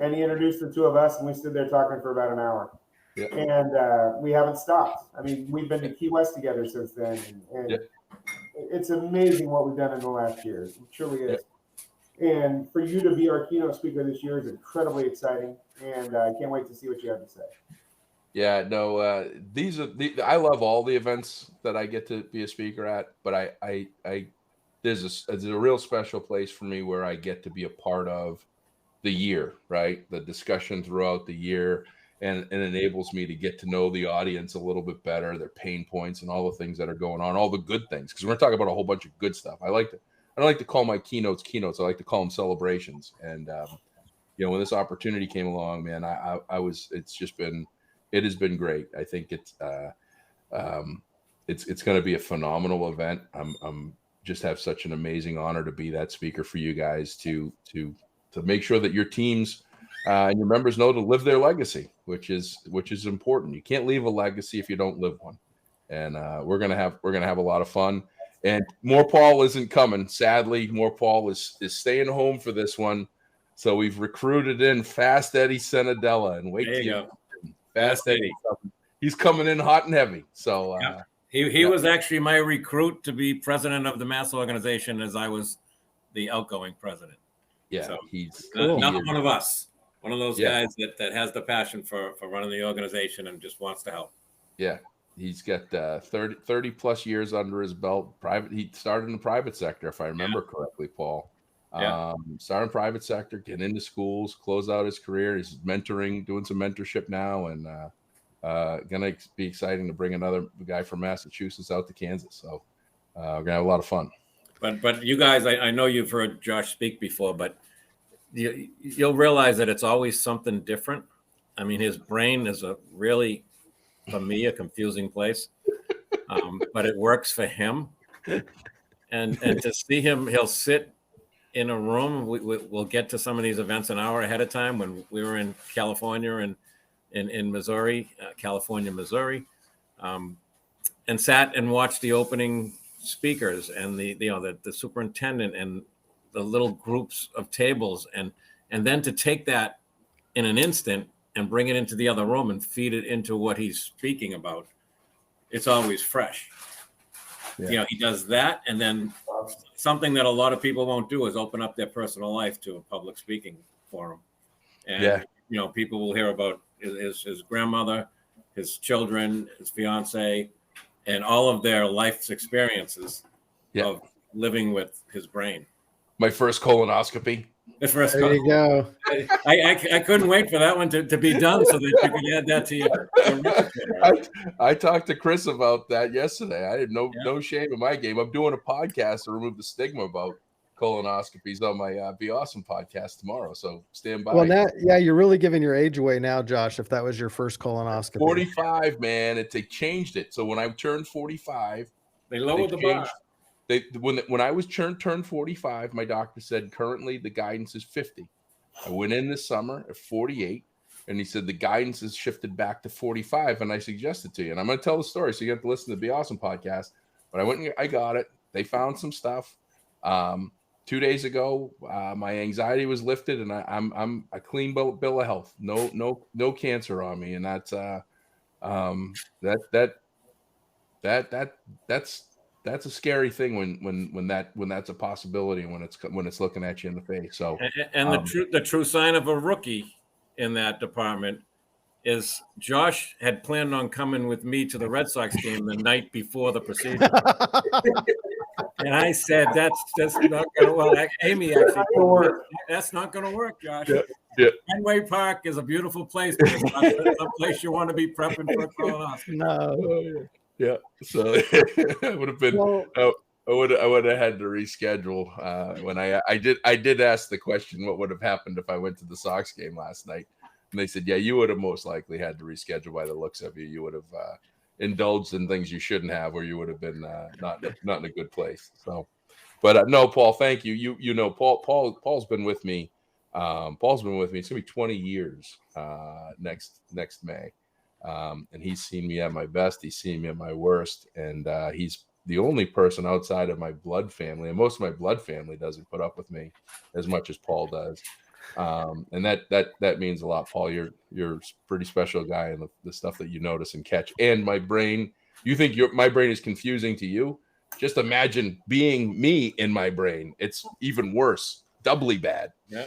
And he introduced the two of us, and we stood there talking for about an hour. Yeah. And we haven't stopped. I mean, we've been to Key West together since then. And it's amazing what we've done in the last year. It truly is. Yeah. And for you to be our keynote speaker this year is incredibly exciting. And I can't wait to see what you have to say. Yeah, no, I love all the events that I get to be a speaker at, but there's a real special place for me where I get to be a part of the year, right? The discussion throughout the year, and enables me to get to know the audience a little bit better, their pain points and all the things that are going on, all the good things. Because we're talking about a whole bunch of good stuff. I don't like to call my keynotes. I like to call them celebrations. And when this opportunity came along, man, it has been great. I think it's going to be a phenomenal event. I'm just have such an amazing honor to be that speaker for you guys to make sure that your teams and your members know to live their legacy, which is important. You can't leave a legacy if you don't live one. And we're gonna have a lot of fun. And more Paul isn't coming. Sadly, more Paul is staying home for this one. So we've recruited in Fast Eddie Senadella, and wait till you go. Fast Eddie. He's coming in hot and heavy. So he was actually my recruit to be president of the mass organization, as I was the outgoing president. Yeah, so he's not one of us. One of those guys that has the passion for running the organization and just wants to help. Yeah, he's got 30 plus years under his belt. He started in the private sector, if I remember correctly, Paul. Started in private sector, getting into schools, close out his career. He's mentoring, doing some mentorship now, and gonna be exciting to bring another guy from Massachusetts out to Kansas. So we're gonna have a lot of fun. But you guys, I know you've heard Josh speak before, but you'll realize that it's always something different. I mean, his brain is really, for me, a confusing place, but it works for him. And to see him, he'll sit in a room. We'll get to some of these events an hour ahead of time. When we were in California and in Missouri, Missouri, and sat and watched the opening speakers and the superintendent and the little groups of tables, and then to take that in an instant and bring it into the other room and feed it into what he's speaking about. It's always fresh. Yeah. He does that, and then something that a lot of people won't do is open up their personal life to a public speaking forum. And people will hear about his grandmother, his children, his fiance, and all of their life's experiences living with his brain. My first colonoscopy. The first There you go. I couldn't wait for that one to be done so that you could add that to your repertoire. I talked to Chris about that yesterday. I had no shame in my game. I'm doing a podcast to remove the stigma about colonoscopies on my Be Awesome podcast tomorrow. So stand by. Well, now, you're really giving your age away now, Josh, if that was your first colonoscopy. 45, man. They changed it. So when I turned 45, they lowered the bar. When I was turned 45, my doctor said currently the guidance is 50. I went in this summer at 48, and he said the guidance is shifted back to 45, and I suggested to you. And I'm going to tell the story, so you have to listen to the Be Awesome podcast. But I went and I got it. They found some stuff. 2 days ago, my anxiety was lifted, and I'm a clean bill of health. No cancer on me, and that's that's a scary thing when that's a possibility, when it's looking at you in the face. So and the true sign of a rookie in that department is Josh had planned on coming with me to the Red Sox game the night before the procedure. And I said, that's not going to work. Amy actually, that's not going to work, Josh. Yeah. Fenway Park is a beautiful place, but it's not some place you want to be prepping for a colonoscopy. No. Yeah. So it would have been. Well, I would have had to reschedule. When I did ask the question, what would have happened if I went to the Sox game last night? And they said, yeah, you would have most likely had to reschedule by the looks of you. You would have indulged in things you shouldn't have, or you would have been not in a good place. So, but no, Paul, thank you. You know, Paul's been with me. Paul's been with me. It's gonna be 20 years next May, and he's seen me at my best. He's seen me at my worst, and he's the only person outside of my blood family, and most of my blood family doesn't put up with me as much as Paul does. And that means a lot, Paul. You're a pretty special guy, and the stuff that you notice and catch. And my brain, you think my brain is confusing to you? Just imagine being me in my brain. It's even worse, doubly bad. Yeah.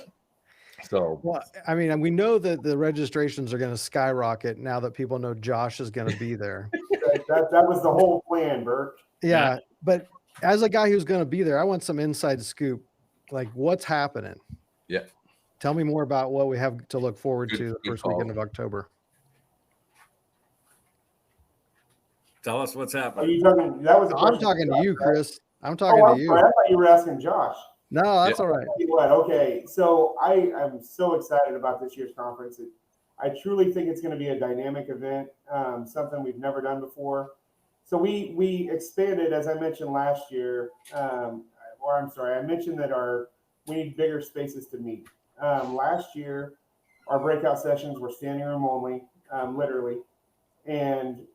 So, well, I mean, we know that the registrations are going to skyrocket now that people know Josh is going to be there. that was the whole plan, Burke. Yeah, but as a guy who's going to be there, I want some inside scoop. Like, what's happening? Yeah. Tell me more about what we have to look forward to the first call. weekend of October. Tell us what's happening. Are you talking? That was. I'm talking to you, Chris. I'm talking to you. Sorry, I thought you were asking Josh. No, that's all right. What? Okay, so I am so excited about this year's conference. I truly think it's going to be a dynamic event, something we've never done before. So we expanded, as I mentioned last year, I mentioned that we need bigger spaces to meet. Last year, our breakout sessions were standing room only, literally, and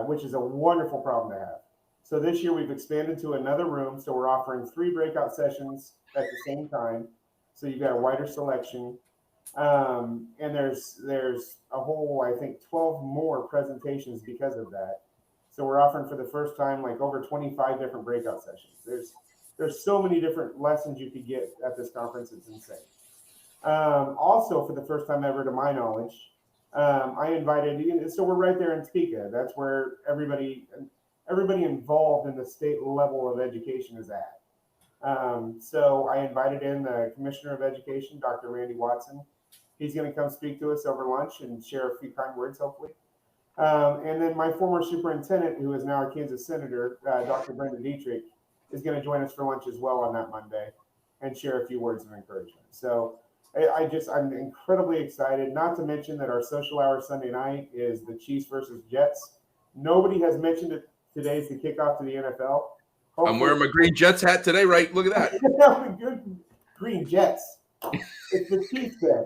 which is a wonderful problem to have. So this year we've expanded to another room. So we're offering 3 breakout sessions at the same time. So you've got a wider selection. And there's a whole, I think, 12 more presentations because of that. So we're offering for the first time like over 25 different breakout sessions. There's so many different lessons you could get at this conference. It's insane. Also, for the first time ever, to my knowledge, I invited. So we're right there in Topeka. That's where everybody involved in the state level of education is at. So I invited in the Commissioner of Education, Dr. Randy Watson. He's going to come speak to us over lunch and share a few kind words, hopefully. And then my former superintendent, who is now a Kansas Senator, Dr. Brenda Dietrich, is going to join us for lunch as well on that Monday and share a few words of encouragement. So I'm incredibly excited, not to mention that our social hour Sunday night is the Chiefs versus Jets. Nobody has mentioned it. Today's the kickoff to the NFL. Hopefully, I'm wearing my green Jets hat today, right? Look at that. Good green Jets. It's the Chiefs day.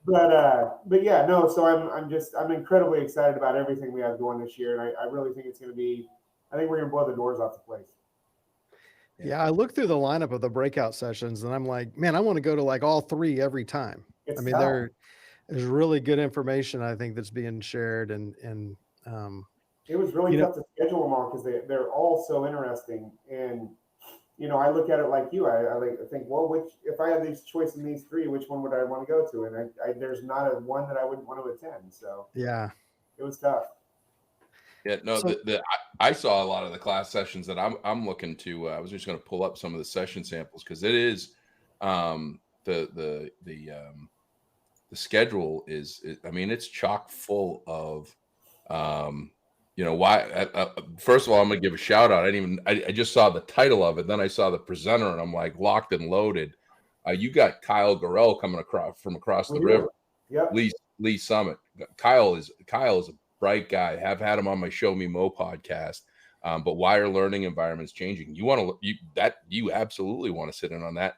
But yeah, no. So I'm incredibly excited about everything we have going this year, and I really think it's going to be. I think we're going to blow the doors off the place. Yeah, I looked through the lineup of the breakout sessions, and I'm like, man, I want to go to like all 3 every time. It's I mean, tough. there's really good information I think that's being shared, and it was really tough to schedule them all because they're all so interesting. And I look at it like you. I think, well, if I had these choice in these 3, which one would I want to go to? And there's not one that I wouldn't want to attend. So yeah, it was tough. Yeah, no, So I saw a lot of the class sessions that I'm looking to. I was just going to pull up some of the session samples because it is the schedule I mean, it's chock full of why. First of all, I'm going to give a shout out. I just saw the title of it, then I saw the presenter, and I'm like locked and loaded. You got Kyle Gorell coming from across the river. Yep. Lee Summit. Kyle is a bright guy. Have had him on my Show Me Mo podcast. But why are learning environments changing? You absolutely want to sit in on that.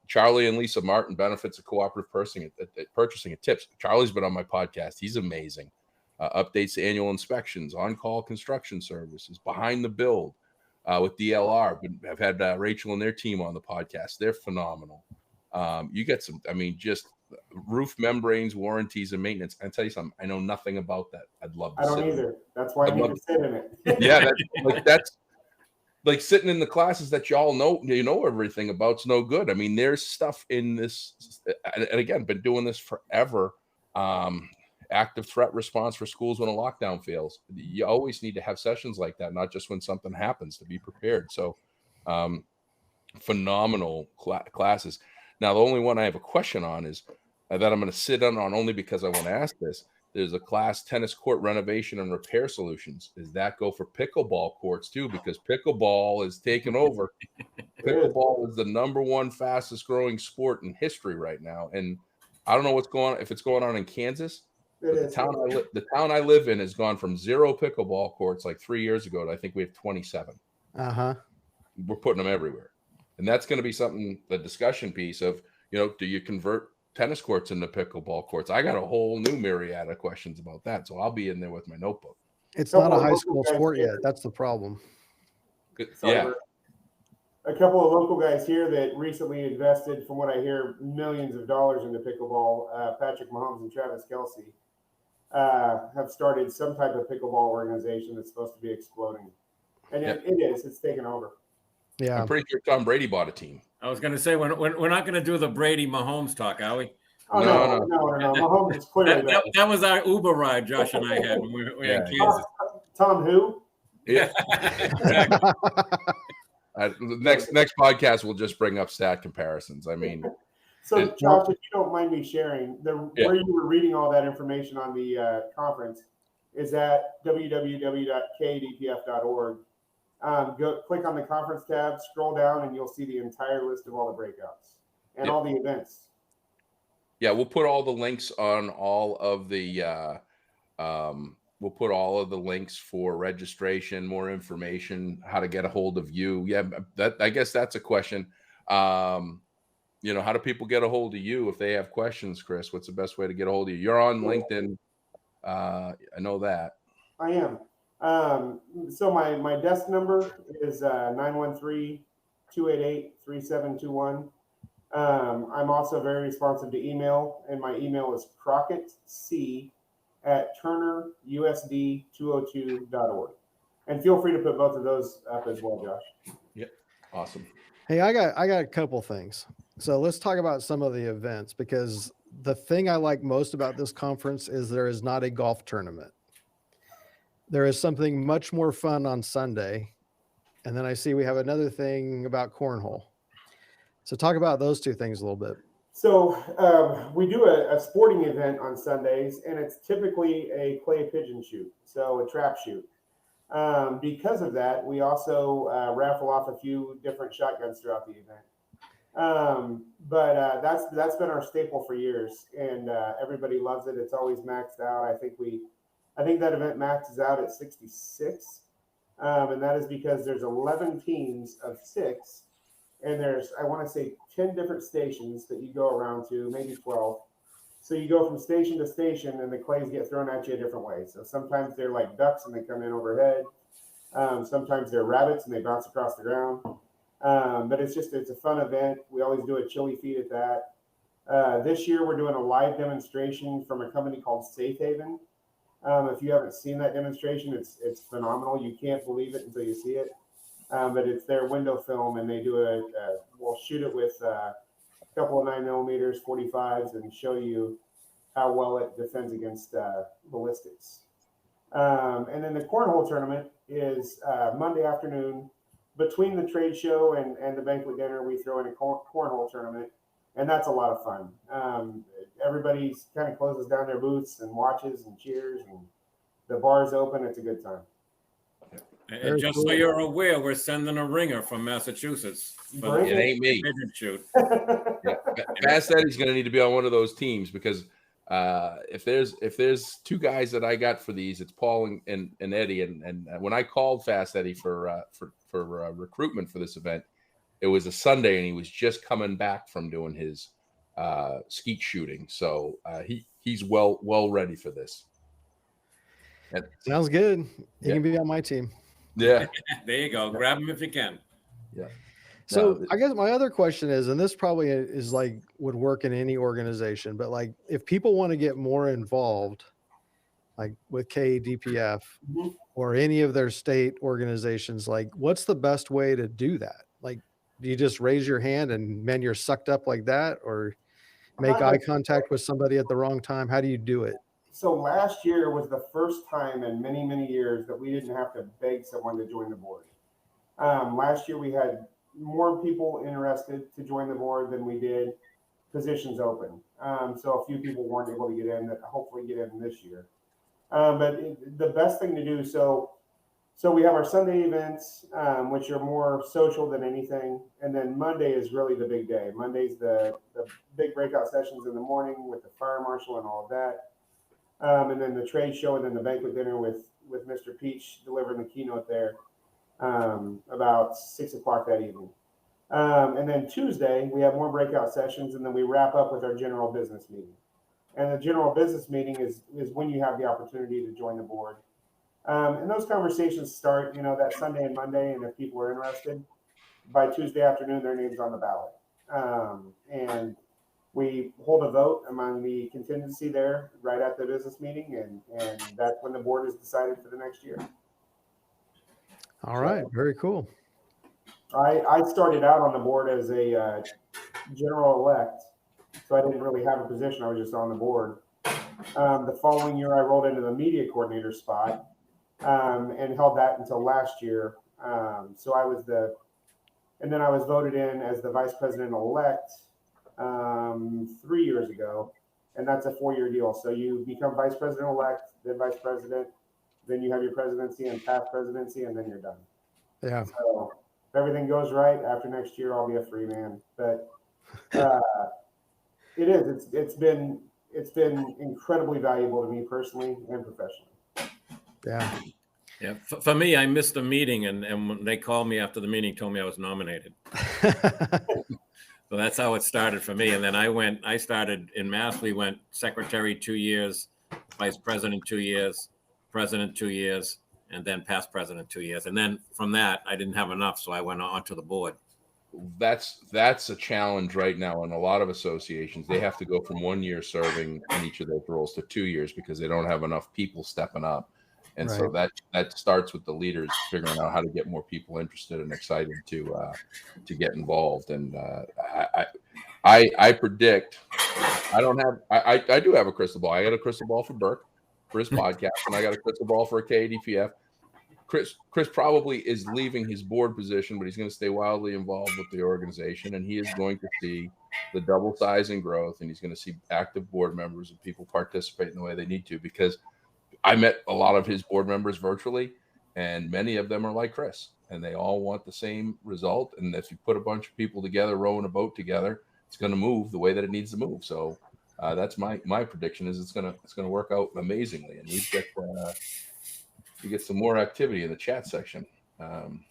Charlie and Lisa Martin, benefits of cooperative purchasing and tips. Charlie's been on my podcast. He's amazing. Updates to annual inspections, on-call construction services, behind the build with DLR. I've had Rachel and their team on the podcast. They're phenomenal. You get some, just roof membranes, warranties, and maintenance. I tell you something, I know nothing about that. I'd love to I don't either. That's why I need to sit in it. Yeah, that's like sitting in the classes that y'all know, everything about. It's no good. I mean, there's stuff in this, and again, been doing this forever. Active threat response for schools when a lockdown fails. You always need to have sessions like that, not just when something happens, to be prepared. So phenomenal classes. Now, the only one I have a question on is that I'm going to sit on only because I want to ask this. There's a class, tennis court renovation and repair solutions. Does that go for pickleball courts too? Because pickleball is taking over. Pickleball is the #1 fastest growing sport in history right now. And I don't know if it's going on in Kansas. But the town I live in has gone from 0 pickleball courts like 3 years ago to I think we have 27. We're putting them everywhere. And that's going to be something, the discussion piece of, do you convert tennis courts into pickleball courts? I got a whole new myriad of questions about that. So I'll be in there with my notebook. It's not a high school sport yet. That's the problem. Yeah. A couple of local guys here that recently invested, from what I hear, millions of dollars into pickleball, Patrick Mahomes and Travis Kelce, have started some type of pickleball organization that's supposed to be exploding. And it is. It's taken over. Yeah. I'm pretty sure Tom Brady bought a team. I was going to say, we're not going to do the Brady Mahomes talk, are we? Oh, no. Mahomes is clearly that was our Uber ride Josh and I had when we were in Kansas. Tom who? Yeah. Exactly. Next podcast, we'll just bring up stat comparisons. I mean, so Josh, if you don't mind me sharing, where you were reading all that information on the conference is at www.kadpf.org. Go click on the conference tab, scroll down, and you'll see the entire list of all the breakouts and all the events. Yeah, we'll put all the links on all of the. We'll put all of the links for registration, more information, how to get a hold of you. Yeah, I guess that's a question. How do people get a hold of you if they have questions, Chris? What's the best way to get a hold of you? You're on LinkedIn. I know that. I am. So my desk number is 913-288-3721. I'm also very responsive to email, and my email is crockettc@turnerusd202.org. And feel free to put both of those up as well, Josh. Yep. Awesome. Hey, I got a couple things. So let's talk about some of the events, because the thing I like most about this conference is there is not a golf tournament. There is something much more fun on Sunday. And then I see we have another thing about cornhole. So talk about those two things a little bit. So we do a sporting event on Sundays, and it's typically a clay pigeon shoot, so a trap shoot. Because of that, we also raffle off a few different shotguns throughout the event. But that's been our staple for years, and everybody loves it. It's always maxed out. I think that event maxes out at 66, and that is because there's 11 teams of 6. And there's, I want to say, 10 different stations that you go around to, maybe 12. So you go from station to station, and the clays get thrown at you a different way. So sometimes they're like ducks, and they come in overhead. Sometimes they're rabbits, and they bounce across the ground. But it's a fun event. We always do a chili feed at that. This year, we're doing a live demonstration from a company called Safe Haven. If you haven't seen that demonstration, it's phenomenal. You can't believe it until you see it. But it's their window film, and they do we'll shoot it with a couple of 9mm 45s and show you how well it defends against ballistics. And then the cornhole tournament is Monday afternoon. Between the trade show and the banquet dinner, we throw in a cornhole tournament, and that's a lot of fun. Everybody kind of closes down their booths and watches and cheers, and the bar's open. It's a good time. And just so you're aware, we're sending a ringer from Massachusetts. It ain't me. Shoot. Yeah. Fast Eddie's going to need to be on one of those teams, because if there's two guys that I got for these, it's Paul and Eddie. And when I called Fast Eddie for recruitment for this event, it was a Sunday, and he was just coming back from doing his skeet shooting, so he's well ready for this. And, sounds good. He can be on my team. Yeah. There you go. Grab him if you can. Yeah. So I guess my other question is, and this probably is like would work in any organization, but like if people want to get more involved, like with KADPF or any of their state organizations, like what's the best way to do that? Like, do you just raise your hand and man, you're sucked up like that, or make eye contact with somebody at the wrong time? How do you do it? So last year was the first time in many, many years that we didn't have to beg someone to join the board. Last year we had more people interested to join the board than we did positions open. So a few people weren't able to get in that hopefully get in this year. But the best thing to do, so we have our Sunday events, which are more social than anything. And then Monday is really the big day. Monday's the big breakout sessions in the morning with the fire marshal and all of that. And then the trade show, and then the banquet dinner with Mr. Peach delivering the keynote there about 6 o'clock that evening. And then Tuesday, we have more breakout sessions, and then we wrap up with our general business meeting. And the general business meeting is when you have the opportunity to join the board. And those conversations start, that Sunday and Monday, and if people are interested, by Tuesday afternoon, their name's on the ballot. And we hold a vote among the contingency there right at the business meeting, and that's when the board is decided for the next year. All right, very cool. I started out on the board as a general elect, so I didn't really have a position. I was just on the board. The following year, I rolled into the media coordinator spot and held that until last year. So I was and then I was voted in as the vice president elect 3 years ago, and that's a 4-year deal. So you become vice president elect, then vice president, then you have your presidency and past presidency, and then you're done. Yeah. So if everything goes right, after next year, I'll be a free man. But it is. It's been incredibly valuable to me personally and professionally. Yeah. Yeah. For me, I missed the meeting, and when they called me after the meeting, told me I was nominated. So that's how it started for me. And then I started in Mass. We went secretary 2 years, vice president 2 years, president 2 years, and then past president 2 years. And then from that, I didn't have enough, so I went on to the board. That's a challenge right now in a lot of associations. They have to go from 1 year serving in each of those roles to 2 years because they don't have enough people stepping up. And so that starts with the leaders figuring out how to get more people interested and excited to get involved. And I predict I do have a crystal ball. I got a crystal ball for Burke for his podcast, and I got a crystal ball for a KADPF. Chris probably is leaving his board position, but he's going to stay wildly involved with the organization, and he is going to see the double size and growth, and he's going to see active board members and people participate in the way they need to, because I met a lot of his board members virtually, and many of them are like Chris, and they all want the same result. And if you put a bunch of people together rowing a boat together, it's going to move the way that it needs to move. So that's my prediction is it's going to work out amazingly, and we get some more activity in the chat section. Some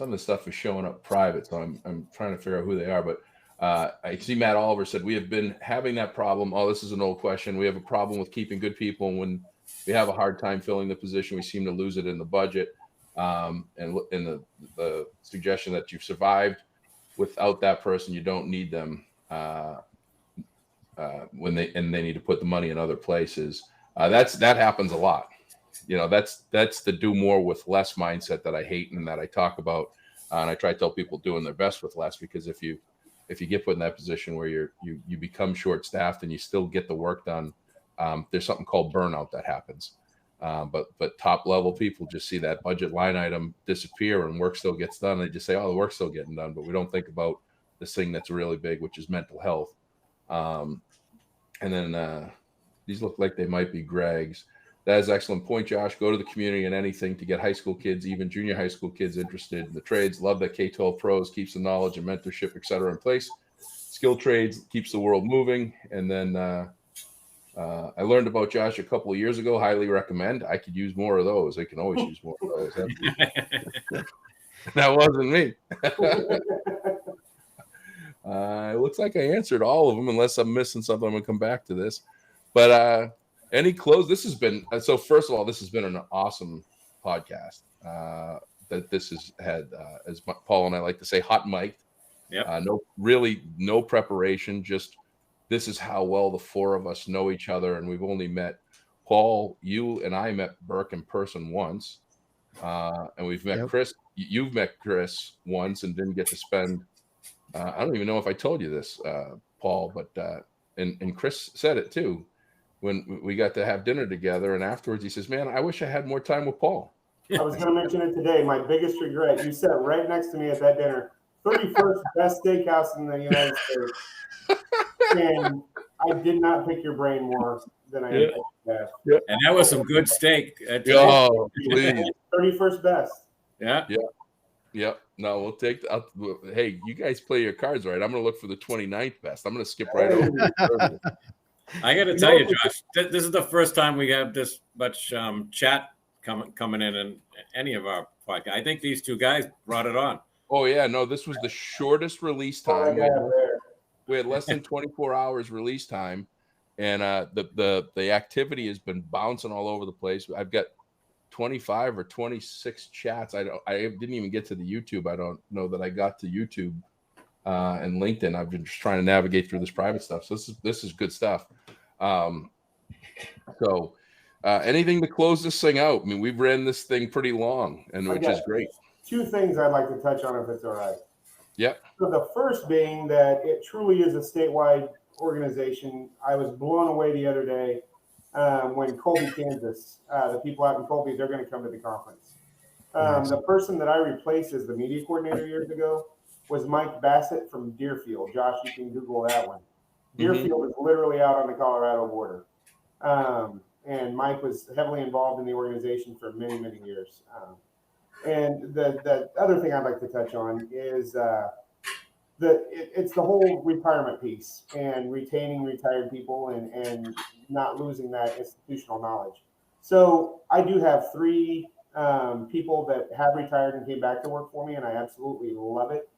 of the stuff is showing up private, so I'm trying to figure out who they are, but I see Matt Oliver said, we have been having that problem. Oh, this is an old question. We have a problem with keeping good people. And when we have a hard time filling the position, we seem to lose it in the budget. And in the suggestion that you've survived without that person, you don't need them when they need to put the money in other places. That happens a lot. That's the do more with less mindset that I hate and that I talk about. And I try to tell people doing their best with less, because if you get put in that position where you become short-staffed and you still get the work done, there's something called burnout that happens. But top level people just see that budget line item disappear and work still gets done. They just say, oh, the work's still getting done, but we don't think about this thing that's really big, which is mental health. And then these look like they might be Greg's. That is an excellent point, Josh. Go to the community and anything to get high school kids, even junior high school kids interested in the trades. Love that K-12 pros keeps the knowledge and mentorship, et cetera, in place. Skill trades keeps the world moving. And then I learned about Josh a couple of years ago. Highly recommend. I could use more of those. I can always use more of those. That wasn't me. It looks like I answered all of them, unless I'm missing something. I'm going to come back to this. But any close? This has been so. First of all, this has been an awesome podcast. That this has had, as Paul and I like to say, hot mic'd. Yeah. No preparation. Just this is how well the four of us know each other, and we've only met Paul. You and I met Burke in person once, and we've met Chris. You've met Chris once, and didn't get to spend. I don't even know if I told you this, Paul, but and Chris said it too. When we got to have dinner together, and afterwards he says, "Man, I wish I had more time with Paul." I was going to mention it today. My biggest regret. You sat right next to me at that dinner. 31st best steakhouse in the United States, and I did not pick your brain more than I did. Yeah. And that was some good steak. Oh, please. 31st best. Yeah. Yep. No, we'll take. Hey, you guys play your cards right. I'm going to look for the 29th best. I'm going to skip right over. I got to tell you, Josh, this is the first time we have this much chat coming in any of our podcasts. I think these two guys brought it on. Oh yeah, no, this was the shortest release time. We had less than 24 hours release time, and the activity has been bouncing all over the place. I've got 25 or 26 chats. I didn't even get to the YouTube. I don't know that I got to YouTube and LinkedIn. I've been just trying to navigate through this private stuff. So this is good stuff. Anything to close this thing out? I mean, we've ran this thing pretty long, and which is great. Two things I'd like to touch on, if it's all right. Yep. So the first being that it truly is a statewide organization. I was blown away the other day when Colby, Kansas, the people out in Colby, they're going to come to the conference. The person that I replaced as the media coordinator years ago was Mike Bassett from Deerfield. Josh, you can Google that one. Deerfield is literally out on the Colorado border. And Mike was heavily involved in the organization for many, many years. And the other thing I'd like to touch on is it's the whole retirement piece and retaining retired people and not losing that institutional knowledge. So I do have 3 people that have retired and came back to work for me, and I absolutely love it.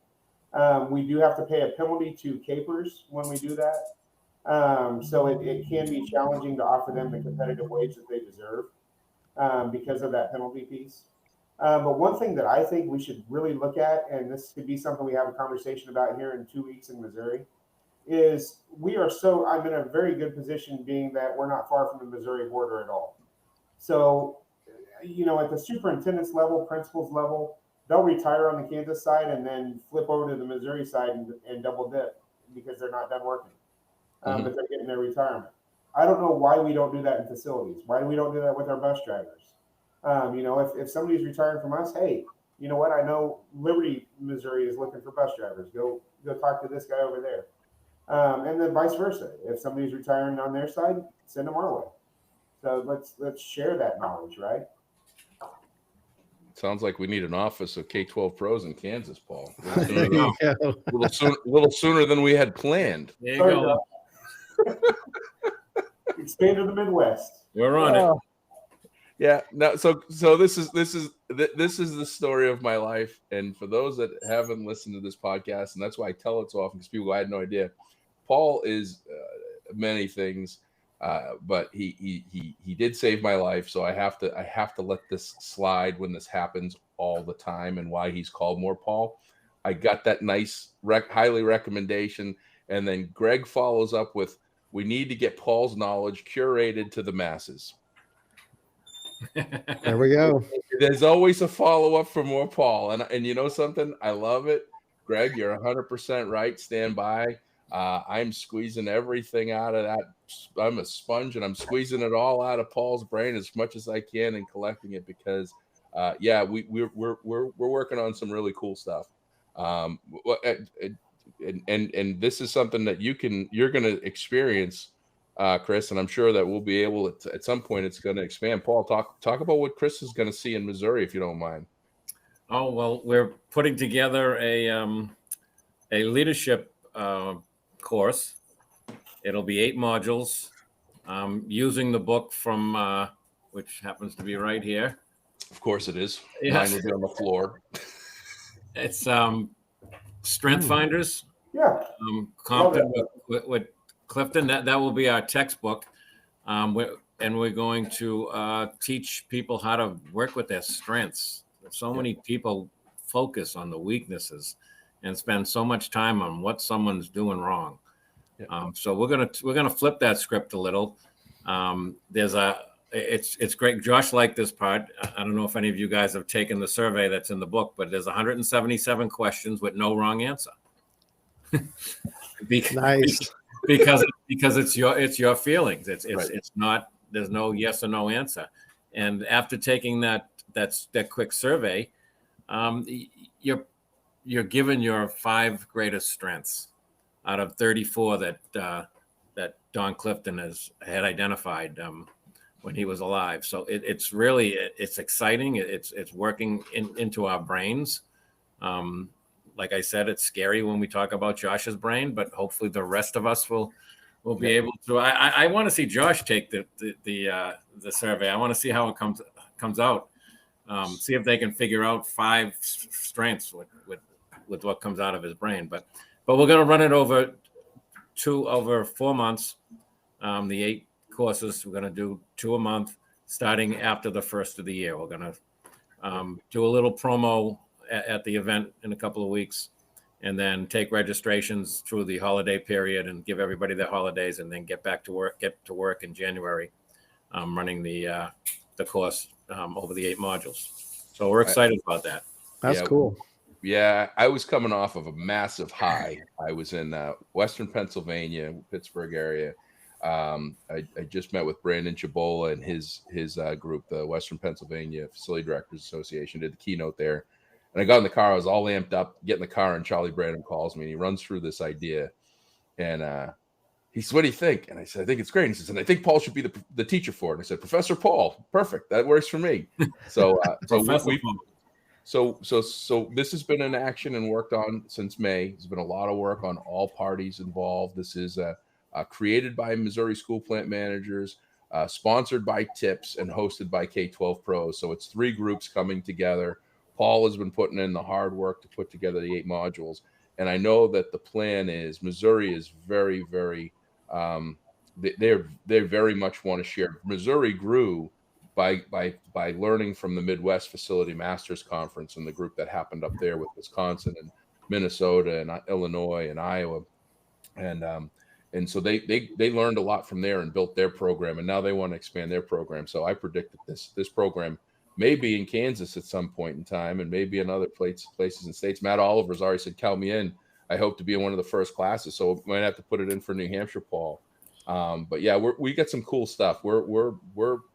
We do have to pay a penalty to capers when we do that. So it can be challenging to offer them the competitive wage that they deserve because of that penalty piece. But one thing that I think we should really look at, and this could be something we have a conversation about here in 2 weeks in Missouri, is I'm in a very good position being that we're not far from the Missouri border at all. So, at the superintendent's level, principal's level, they'll retire on the Kansas side and then flip over to the Missouri side and double dip because they're not done working. But they're getting their retirement. I don't know why we don't do that in facilities. Why do we don't do that with our bus drivers? If somebody's retiring from us, hey, you know what? I know Liberty, Missouri is looking for bus drivers. Go talk to this guy over there. And then vice versa. If somebody's retiring on their side, send them our way. So let's share that knowledge, right? Sounds like we need an office of K-12 pros in Kansas, Paul. A little sooner than we had planned. There you go. Expand to the Midwest. We're on it. Yeah. No. So this is the story of my life. And for those that haven't listened to this podcast, and that's why I tell it so often, because people, I had no idea. Paul is many things, but he did save my life. So I have to let this slide when this happens all the time, and why he's called more Paul. I got that nice highly recommendation, and then Greg follows up with, "We need to get Paul's knowledge curated to the masses." There we go. There's always a follow-up for more Paul. And you know something? I love it. Greg, you're 100% right. Stand by. I'm squeezing everything out of that. I'm a sponge, and I'm squeezing it all out of Paul's brain as much as I can and collecting it because, we're working on some really cool stuff. And this is something that you're going to experience, Chris, and I'm sure that we'll be able to, at some point it's going to expand. Paul, talk about what Chris is going to see in Missouri, if you don't mind. Oh, well, we're putting together a leadership course. It'll be 8 modules, using the book from which happens to be right here. Of course it is. Yes. Mine will be on the floor. It's Strength Finders. Yeah. Compton with Clifton. That will be our textbook. We're going to teach people how to work with their strengths. So many people focus on the weaknesses and spend so much time on what someone's doing wrong. So we're gonna flip that script a little. It's great. Josh liked this part. I don't know if any of you guys have taken the survey that's in the book, but there's 177 questions with no wrong answer. Nice. Because it's your feelings. It's not. There's no yes or no answer. And after taking that quick survey, you're given your 5 greatest strengths out of 34 that Don Clifton had identified when he was alive. So it's really exciting. It's working into our brains. Like I said, it's scary when we talk about Josh's brain, but hopefully the rest of us will be able to. I want to see Josh take the survey. I want to see how it comes out. See if they can figure out 5 strengths with what comes out of his brain. But we're going to run it over 4 months. The 8 courses, we're going to do 2 a month starting after the first of the year. We're going to do a little promo at the event in a couple of weeks, and then take registrations through the holiday period and give everybody their holidays, and then get to work in January, running the course over the 8 modules. So we're excited about that. That's cool. Yeah, I was coming off of a massive high. I was in Western Pennsylvania, Pittsburgh area. I just met with Brandon Chabola and his group, the Western Pennsylvania Facility Directors Association, did the keynote there. And I got in the car, I was all amped up, get in the car, and Charlie Brandon calls me and he runs through this idea. And he says, "What do you think?" And I said, "I think it's great." And he says, "And I think Paul should be the teacher for it." And I said, "Professor Paul, perfect. That works for me." So So this has been in action and worked on since May. There's been a lot of work on all parties involved. This is created by Missouri School Plant Managers, sponsored by TIPS, and hosted by K-12 Pros. So it's 3 groups coming together. Paul has been putting in the hard work to put together the 8 modules. And I know that the plan is Missouri is very, very, they very much want to share. Missouri grew by learning from the Midwest Facility Masters Conference and the group that happened up there with Wisconsin and Minnesota and Illinois and Iowa. And so they learned a lot from there and built their program, and now they want to expand their program. So I predict that this program may be in Kansas at some point in time, and maybe in other places and states. Matt Oliver's already said, "Count me in. I hope to be in one of the first classes." So we might have to put it in for New Hampshire, Paul. But yeah, we got some cool stuff. We're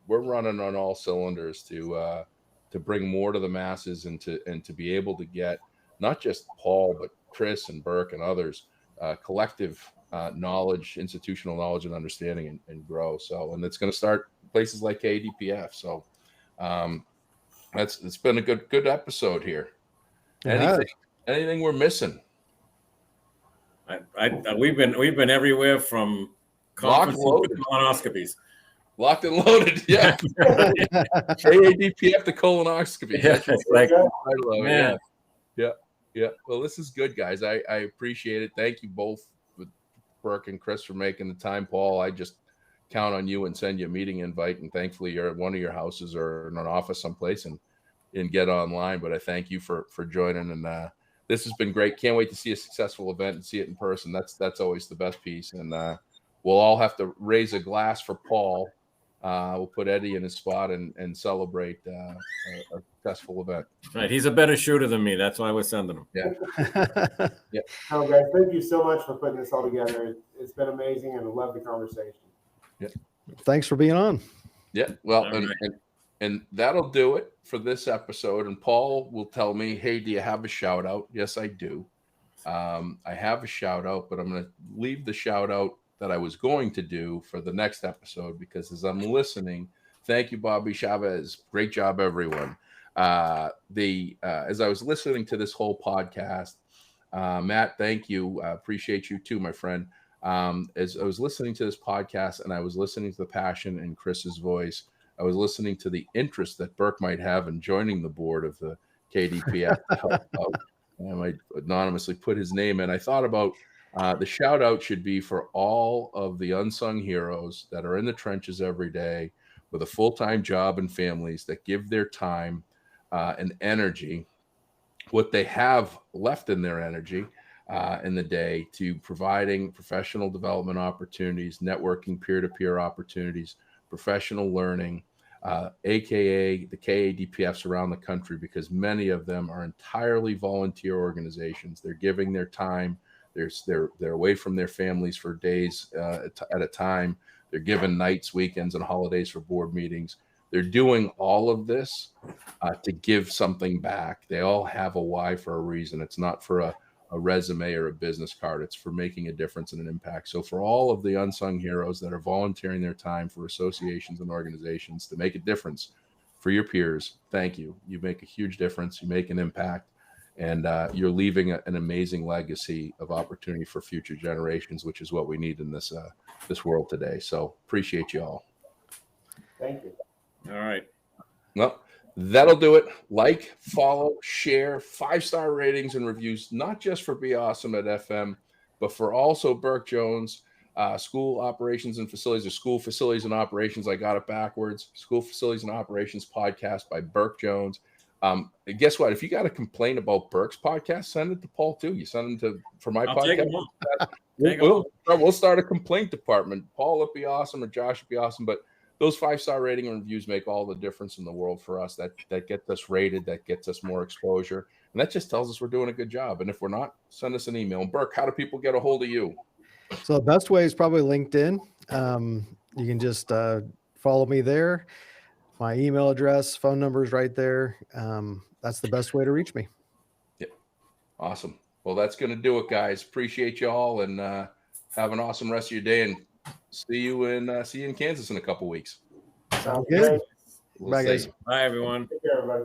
running on all cylinders to bring more to the masses and to be able to get not just Paul but Chris and Burke and others collective knowledge, institutional knowledge and understanding, and grow. So, and it's going to start places like KADPF. So it's been a good episode here. Anything we're missing? We've been everywhere from conferences to colonoscopies. Locked and loaded, yeah. KADPF to colonoscopy. Yeah, it's like, man. Yeah. Well, this is good, guys. I appreciate it. Thank you both, with Burke and Chris, for making the time. Paul, I just count on you and send you a meeting invite, and thankfully you're at one of your houses or in an office someplace and get online. But I thank you for joining, and this has been great. Can't wait to see a successful event and see it in person. That's always the best piece. And we'll all have to raise a glass for Paul we'll put Eddie in his spot and celebrate a successful event. Right. He's a better shooter than me. That's why we're sending him. Yeah. Oh, guys, thank you so much for putting this all together. It's been amazing, and I love the conversation. Yeah. Thanks for being on. Yeah. Well, All right. and that'll do it for this episode. And Paul will tell me, hey, do you have a shout out? Yes, I do. I have a shout out, but I'm going to leave the shout out that I was going to do for the next episode, because as I'm listening, thank you, Bobby Chavez. Great job, everyone. As I was listening to this whole podcast, Matt, thank you. Appreciate you too, my friend. As I was listening to this podcast and I was listening to the passion in Chris's voice, I was listening to the interest that Burke might have in joining the board of the KADPF to help out. I might anonymously put his name in. I thought about the shout out should be for all of the unsung heroes that are in the trenches every day with a full-time job and families that give their time and energy, what they have left in their energy in the day, to providing professional development opportunities, networking, peer-to-peer opportunities, professional learning, aka the KADPFs around the country, because many of them are entirely volunteer organizations. They're giving their time. They're away from their families for days at a time. They're given nights, weekends, and holidays for board meetings. They're doing all of this to give something back. They all have a why for a reason. It's not for a resume or a business card. It's for making a difference and an impact. So for all of the unsung heroes that are volunteering their time for associations and organizations to make a difference for your peers, thank you. You make a huge difference. You make an impact, and you're leaving an amazing legacy of opportunity for future generations, which is what we need in this world today. So appreciate you all. Thank you. All right. Well, that'll do it. Like, follow, share, 5-star ratings and reviews, not just for Be Awesome at FM, but for also Burke Jones, School Operations and Facilities, or School Facilities and Operations. I got it backwards. School Facilities and Operations podcast by Burke Jones. Guess what? If you got a complaint about Burke's podcast, send it to Paul too. You send them for my I'll podcast. take 'em on. We'll start a complaint department. Paul would be awesome, or Josh would be awesome, but those 5-star rating and reviews make all the difference in the world for us. That gets us rated, that gets us more exposure, and that just tells us we're doing a good job. And if we're not, send us an email. And Burke, how do people get a hold of you? So the best way is probably LinkedIn. You can just follow me there. My email address, phone number is right there. That's the best way to reach me. Yep. Awesome. Well, that's going to do it, guys. Appreciate you all, and have an awesome rest of your day. And see you in Kansas in a couple weeks. Sounds good. We'll Bye, see guys. you. Bye, everyone. Take care, everybody.